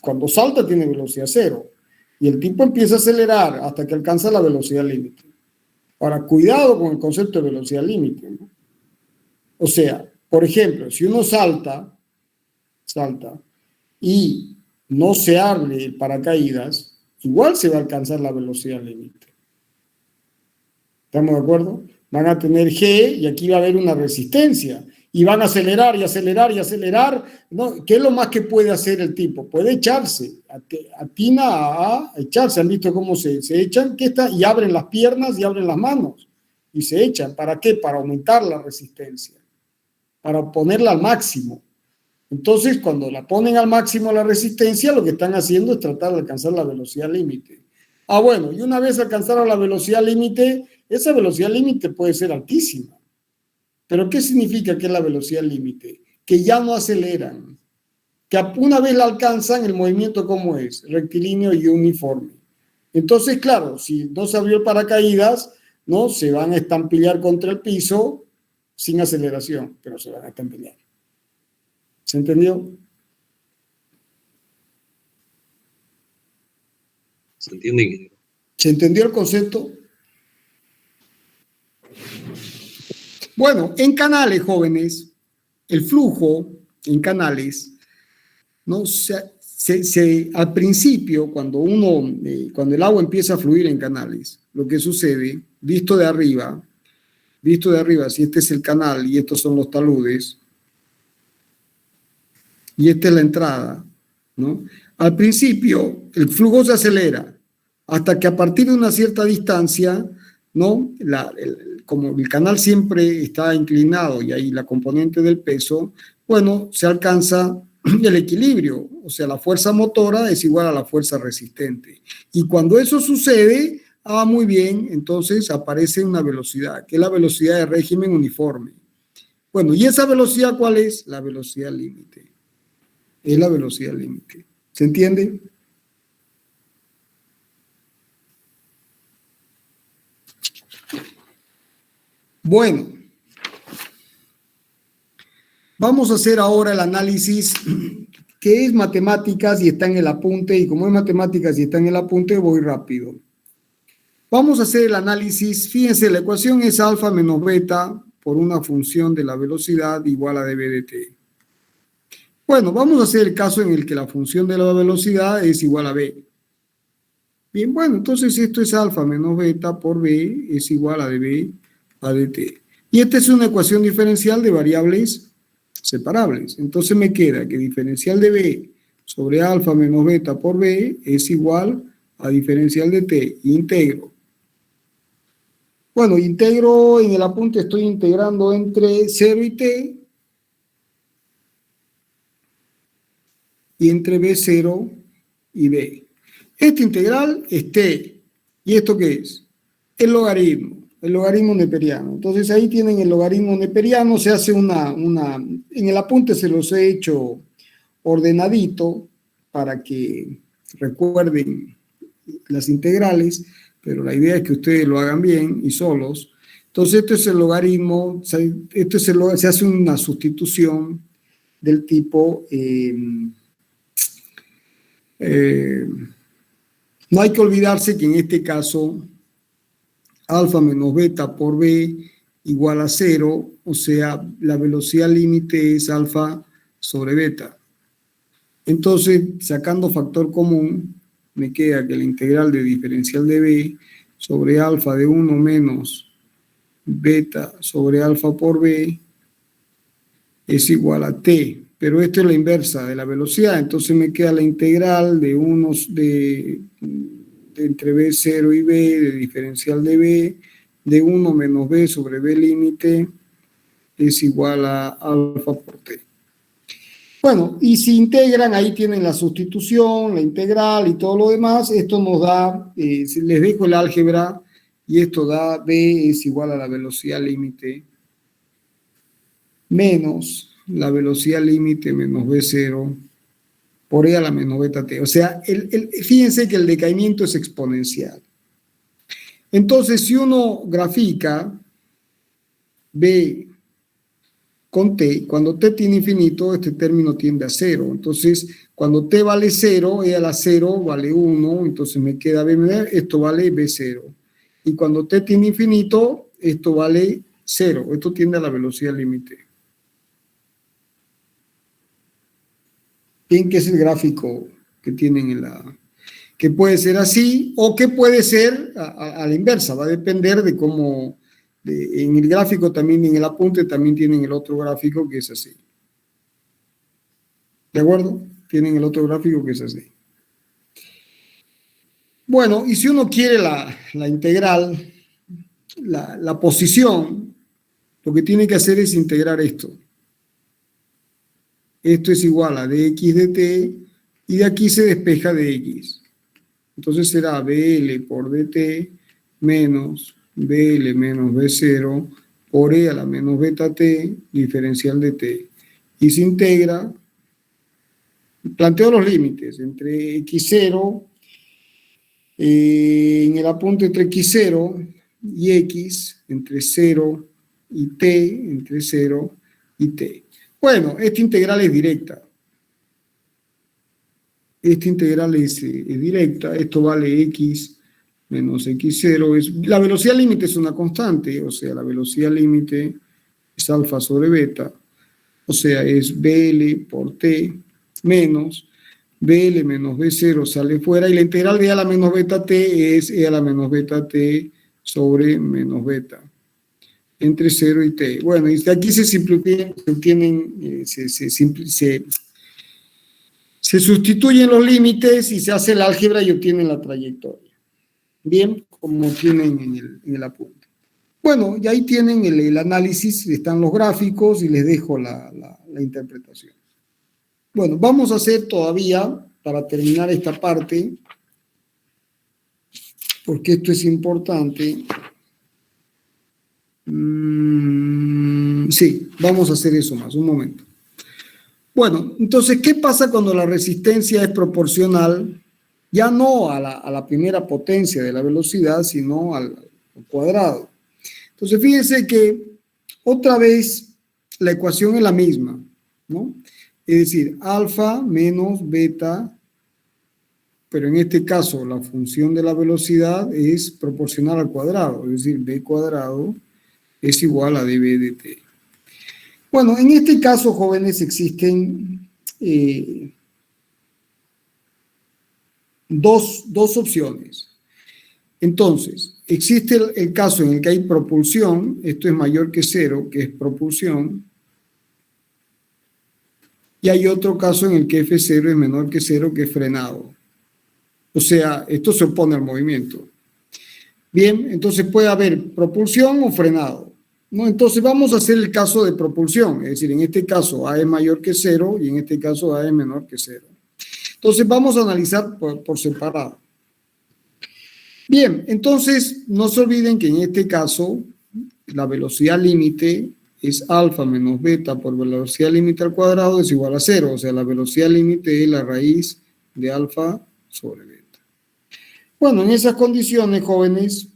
cuando salta tiene velocidad cero, y el tipo empieza a acelerar hasta que alcanza la velocidad límite. Ahora, cuidado con el concepto de velocidad límite, ¿no? O sea, por ejemplo, si uno salta y no se abre el paracaídas, igual se va a alcanzar la velocidad límite. ¿Estamos de acuerdo? Van a tener G y aquí va a haber una resistencia. Y van a acelerar y acelerar y acelerar, ¿no? ¿Qué es lo más que puede hacer el tipo? Puede echarse, atina a echarse. ¿Han visto cómo se echan? Y abren las piernas y abren las manos. Y se echan. ¿Para qué? Para aumentar la resistencia. Para ponerla al máximo. Entonces, cuando la ponen al máximo la resistencia, lo que están haciendo es tratar de alcanzar la velocidad límite. Ah, bueno, y una vez alcanzaron la velocidad límite, esa velocidad límite puede ser altísima. ¿Pero qué significa que es la velocidad límite? Que ya no aceleran. Que una vez la alcanzan, el movimiento ¿cómo es? Rectilíneo y uniforme. Entonces, claro, si no se abrió el paracaídas, ¿no? Se van a estampillar contra el piso sin aceleración, pero se van a estampillar. ¿Se entendió? ¿Se entiende, ingeniero? ¿Se entendió el concepto? Bueno, en canales, jóvenes, el flujo en canales, ¿no? Al principio, cuando el agua empieza a fluir en canales, lo que sucede, visto de arriba, si este es el canal y estos son los taludes, y esta es la entrada, ¿no? Al principio, el flujo se acelera, hasta que a partir de una cierta distancia, ¿no? Como el canal siempre está inclinado y hay la componente del peso, bueno, se alcanza el equilibrio, o sea, la fuerza motora es igual a la fuerza resistente. Y cuando eso sucede, muy bien, entonces aparece una velocidad, que es la velocidad de régimen uniforme. Bueno, ¿y esa velocidad cuál es? La velocidad límite. Es la velocidad límite. ¿Se entiende? Bueno, vamos a hacer ahora el análisis que es matemáticas y está en el apunte, y como es matemáticas y está en el apunte, voy rápido. Vamos a hacer el análisis, fíjense, la ecuación es alfa menos beta por una función de la velocidad igual a dB de t. Bueno, vamos a hacer el caso en el que la función de la velocidad es igual a b. Bien, bueno, entonces esto es alfa menos beta por b es igual a dB a dt. Y esta es una ecuación diferencial de variables separables. Entonces me queda que diferencial de b sobre alfa menos beta por b es igual a diferencial de t. Integro. Bueno, integro, en el apunte estoy integrando entre 0 y t, y entre b0 y b. Esta integral es t. ¿Y esto qué es? El logaritmo neperiano. Entonces ahí tienen el logaritmo neperiano, se hace en el apunte se los he hecho ordenadito para que recuerden las integrales, pero la idea es que ustedes lo hagan bien y solos. Entonces esto es el logaritmo, se hace una sustitución del tipo, no hay que olvidarse que en este caso alfa menos beta por b igual a 0, o sea, la velocidad límite es alfa sobre beta. Entonces, sacando factor común, me queda que la integral de diferencial de b sobre alfa de 1 menos beta sobre alfa por b es igual a t, pero esto es la inversa de la velocidad, entonces me queda la integral de entre b0 y b, de diferencial de b, de 1 menos b sobre b límite, es igual a alfa por t. Bueno, y si integran, ahí tienen la sustitución, la integral y todo lo demás, esto nos da, les dejo el álgebra, y esto da b es igual a la velocidad límite menos la velocidad límite menos b0 por e a la menos beta t. O sea, fíjense que el decaimiento es exponencial. Entonces, si uno grafica b con t, cuando t tiene infinito, este término tiende a 0. Entonces, cuando t vale 0, e a la 0 vale 1, entonces me queda b, esto vale b0. Y cuando t tiene infinito, esto vale 0. Esto tiende a la velocidad límite. Bien, que es el gráfico que tienen que puede ser así o que puede ser a la inversa, va a depender de cómo, en el gráfico también, en el apunte también tienen el otro gráfico que es así. ¿De acuerdo? Tienen el otro gráfico que es así. Bueno, y si uno quiere la integral, la posición, lo que tiene que hacer es integrar esto. Esto es igual a dx de t, y de aquí se despeja dx. Entonces será bl por dt menos bl menos b0 por e a la menos beta t diferencial de t. Y se integra, planteo los límites entre x0, en el apunte entre x0 y x, entre 0 y t, entre 0 y t. Bueno, esta integral es directa. Esta integral es directa. Esto vale x menos x0. La velocidad límite es una constante, o sea, la velocidad límite es alfa sobre beta. O sea, es bl por t menos bl menos b0 sale fuera. Y la integral de e a la menos beta t es e a la menos beta t sobre menos beta. Entre 0 y t. Bueno, y aquí se sustituyen los límites y se hace el álgebra y obtienen la trayectoria. Bien, como tienen en el apunte. Bueno, y ahí tienen el análisis, están los gráficos y les dejo la interpretación. Bueno, vamos a hacer todavía, para terminar esta parte, porque esto es importante. Sí, vamos a hacer eso más, un momento. Bueno, entonces, ¿qué pasa cuando la resistencia es proporcional? Ya no a la primera potencia de la velocidad, sino al cuadrado. Entonces, fíjense que otra vez la ecuación es la misma, ¿no? Es decir, alfa menos beta, pero en este caso la función de la velocidad es proporcional al cuadrado, es decir, b cuadrado es igual a db de t. Bueno, en este caso, jóvenes, existen dos opciones. Entonces, existe el caso en el que hay propulsión, esto es mayor que 0, que es propulsión, y hay otro caso en el que F0 es menor que 0, que es frenado. O sea, esto se opone al movimiento. Bien, entonces puede haber propulsión o frenado, ¿no? Entonces vamos a hacer el caso de propulsión, es decir, en este caso A es mayor que 0 y en este caso A es menor que 0. Entonces vamos a analizar por separado. Bien, entonces no se olviden que en este caso la velocidad límite es alfa menos beta por velocidad límite al cuadrado es igual a 0. O sea, la velocidad límite es la raíz de alfa sobre beta. Bueno, en esas condiciones, jóvenes,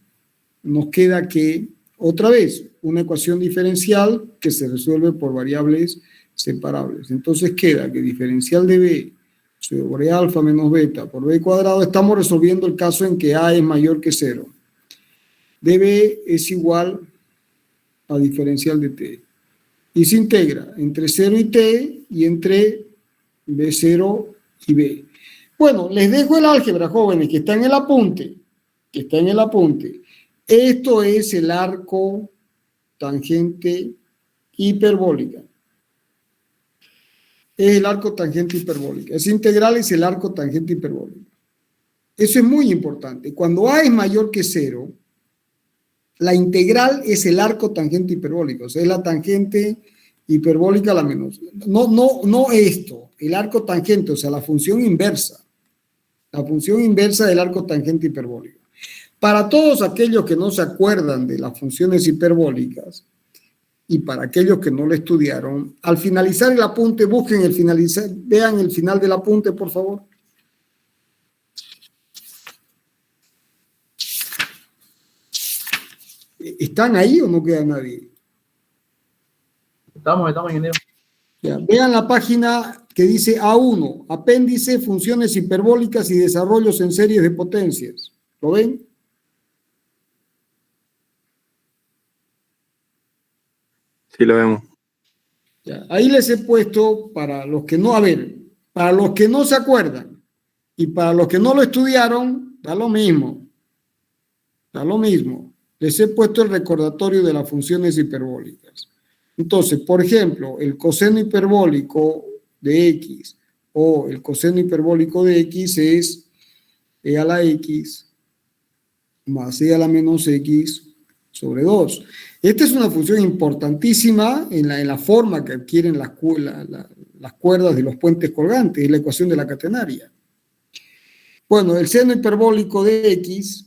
nos queda que, otra vez, una ecuación diferencial que se resuelve por variables separables. Entonces queda que diferencial de b sobre alfa menos beta por b cuadrado, estamos resolviendo el caso en que a es mayor que 0. db es igual a diferencial de t. Y se integra entre 0 y t y entre b0 y b. Bueno, les dejo el álgebra, jóvenes, que está en el apunte. Esto es el arco tangente hiperbólica. Es el arco tangente hiperbólica. Esa integral es el arco tangente hiperbólica. Eso es muy importante. Cuando a es mayor que 0, la integral es el arco tangente hiperbólico. O sea, es la tangente hiperbólica la menos. No esto, el arco tangente, o sea, la función inversa. La función inversa del arco tangente hiperbólico. Para todos aquellos que no se acuerdan de las funciones hiperbólicas y para aquellos que no lo estudiaron, al finalizar el apunte, vean el final del apunte, por favor. ¿Están ahí o no queda nadie? Estamos, ingeniero. Ya, vean la página que dice A1, apéndice, funciones hiperbólicas y desarrollos en series de potencias. ¿Lo ven? Sí, lo vemos. Ya, ahí les he puesto para los que no, para los que no se acuerdan y para los que no lo estudiaron, da lo mismo. Les he puesto el recordatorio de las funciones hiperbólicas. Entonces, por ejemplo, el coseno hiperbólico de x o el coseno hiperbólico de x es e a la x más e a la menos x sobre 2. Esta es una función importantísima en la forma que adquieren las cuerdas de los puentes colgantes, es la ecuación de la catenaria. Bueno, el seno hiperbólico de x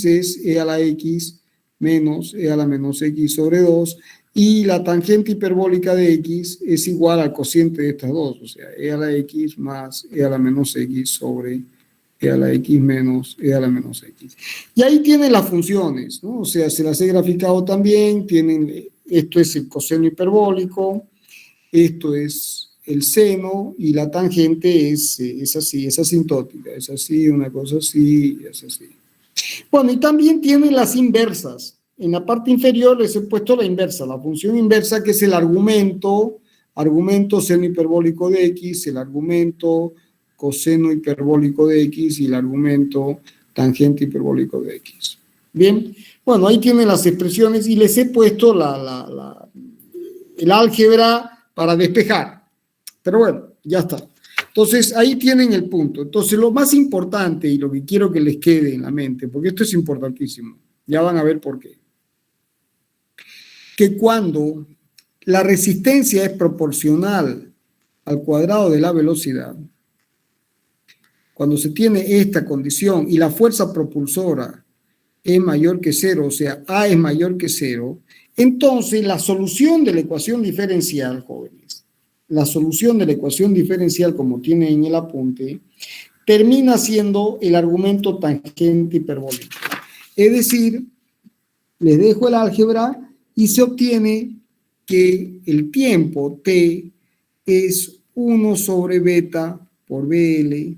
es e a la x menos e a la menos x sobre 2, y la tangente hiperbólica de x es igual al cociente de estas dos, o sea, e a la x más e a la menos x sobre e a la x menos e a la menos x. Y ahí tienen las funciones, ¿no? O sea, se las he graficado también, esto es el coseno hiperbólico, esto es el seno, y la tangente es así, es asintótica, es así, una cosa así, es así. Bueno, y también tienen las inversas. En la parte inferior les he puesto la inversa, la función inversa, que es el argumento seno hiperbólico de x, el argumento coseno hiperbólico de x y el argumento tangente hiperbólico de x. Bien, bueno, ahí tienen las expresiones y les he puesto el álgebra para despejar. Pero bueno, ya está. Entonces, ahí tienen el punto. Entonces, lo más importante y lo que quiero que les quede en la mente, porque esto es importantísimo, ya van a ver por qué. Que cuando la resistencia es proporcional al cuadrado de la velocidad, cuando se tiene esta condición y la fuerza propulsora es mayor que 0, o sea, A es mayor que 0, entonces la solución de la ecuación diferencial, jóvenes, la solución de la ecuación diferencial, como tiene en el apunte, termina siendo el argumento tangente hiperbólico. Es decir, les dejo el álgebra y se obtiene que el tiempo t es 1 sobre beta por BL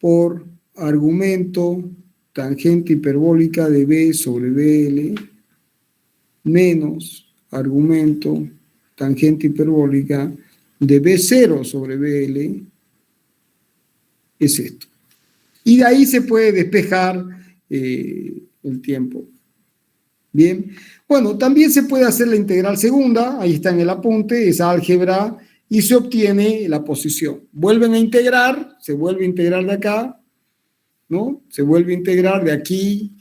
por argumento tangente hiperbólica de B sobre BL menos argumento tangente hiperbólica de B0 sobre BL es esto. Y de ahí se puede despejar el tiempo. Bien, bueno, también se puede hacer la integral segunda, ahí está en el apunte, es álgebra, y se obtiene la posición. Vuelven a integrar, se vuelve a integrar de acá, ¿no? Se vuelve a integrar de aquí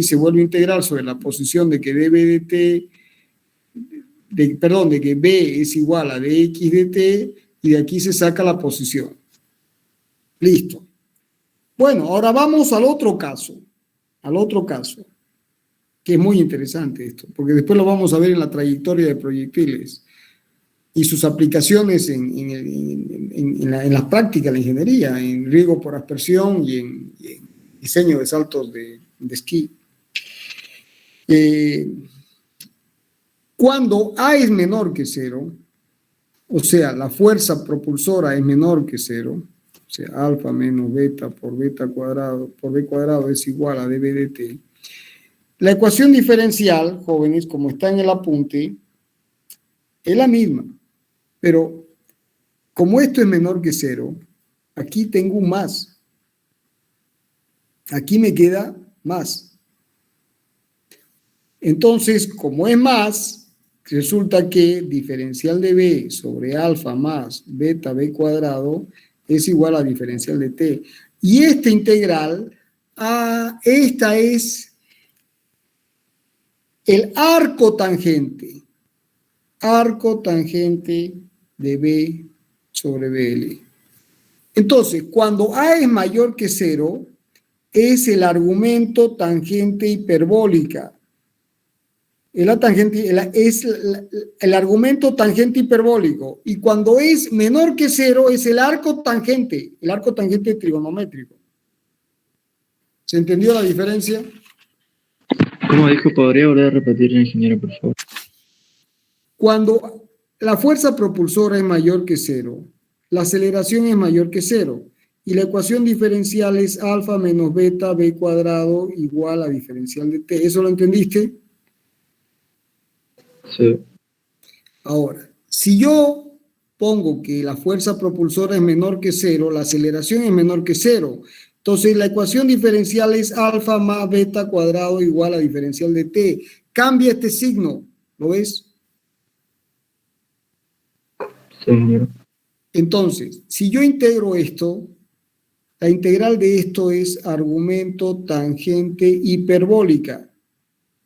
se vuelve a integrar sobre la posición de que dB de t de que B es igual a dx dt, y de aquí se saca la posición. Listo. Bueno, ahora vamos al otro caso, que es muy interesante esto, porque después lo vamos a ver en la trayectoria de proyectiles y sus aplicaciones en las prácticas de la ingeniería, en riego por aspersión y en diseño de saltos de esquí. Cuando A es menor que 0, o sea, la fuerza propulsora es menor que 0, o sea, alfa menos beta por beta cuadrado por b cuadrado es igual a dB dt. La ecuación diferencial, jóvenes, como está en el apunte, es la misma, pero como esto es menor que 0, aquí tengo un más. Aquí me queda más. Entonces, como es más, resulta que diferencial de b sobre alfa más beta b cuadrado es igual a diferencial de t. Y esta integral, esta es el arco tangente de b sobre bl. Entonces, cuando a es mayor que 0, es el argumento tangente hiperbólica. Es el argumento tangente hiperbólico. Y cuando es menor que 0, es el arco tangente trigonométrico. ¿Se entendió la diferencia? ¿Cómo dijo? ¿Podría volver a repetir, ingeniero, por favor? Cuando la fuerza propulsora es mayor que 0, la aceleración es mayor que 0. Y la ecuación diferencial es alfa menos beta b cuadrado igual a diferencial de t. ¿Eso lo entendiste? Sí. Ahora, si yo pongo que la fuerza propulsora es menor que 0, la aceleración es menor que 0. Entonces, la ecuación diferencial es alfa más beta cuadrado igual a diferencial de t. Cambia este signo, ¿lo ves? Sí, ingeniero. Entonces, si yo integro esto, la integral de esto es argumento tangente hiperbólica.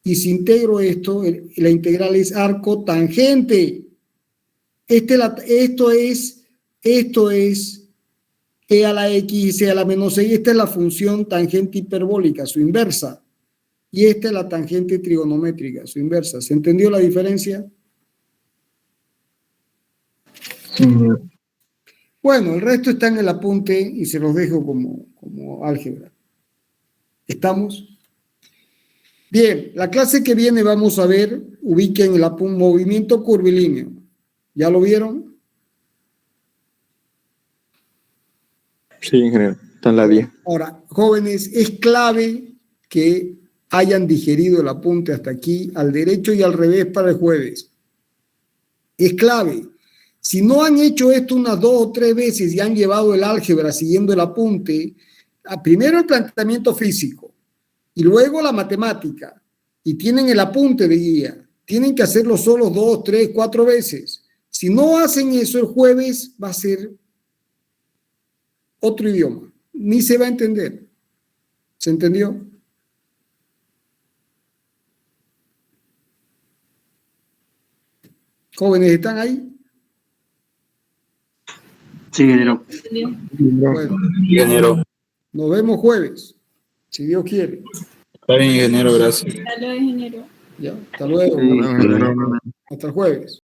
Y si integro esto, la integral es arco tangente. Esto es e a la x y c a la menos c. Y esta es la función tangente hiperbólica, su inversa. Y esta es la tangente trigonométrica, su inversa. ¿Se entendió la diferencia? Sí, ingeniero. Bueno, el resto está en el apunte y se los dejo como álgebra. ¿Estamos? Bien, la clase que viene vamos a ver, ubiquen el apunte movimiento curvilíneo. ¿Ya lo vieron? Sí, ingeniero. Está en la 10. Ahora, jóvenes, es clave que hayan digerido el apunte hasta aquí, al derecho y al revés para el jueves. Es clave. Si no han hecho esto unas 2 o 3 veces y han llevado el álgebra siguiendo el apunte, primero el planteamiento físico y luego la matemática, y tienen el apunte de guía, tienen que hacerlo solo 2, 3, 4 veces. Si no hacen eso el jueves, va a ser otro idioma, ni se va a entender. ¿Se entendió? Jóvenes, ¿están ahí? Sí, ingeniero. Bueno, Ingeniero. nos vemos jueves, si Dios quiere. Está bien, ingeniero, gracias. Hasta luego, ingeniero. Ya, hasta luego. Sí, ingeniero. Hasta el jueves.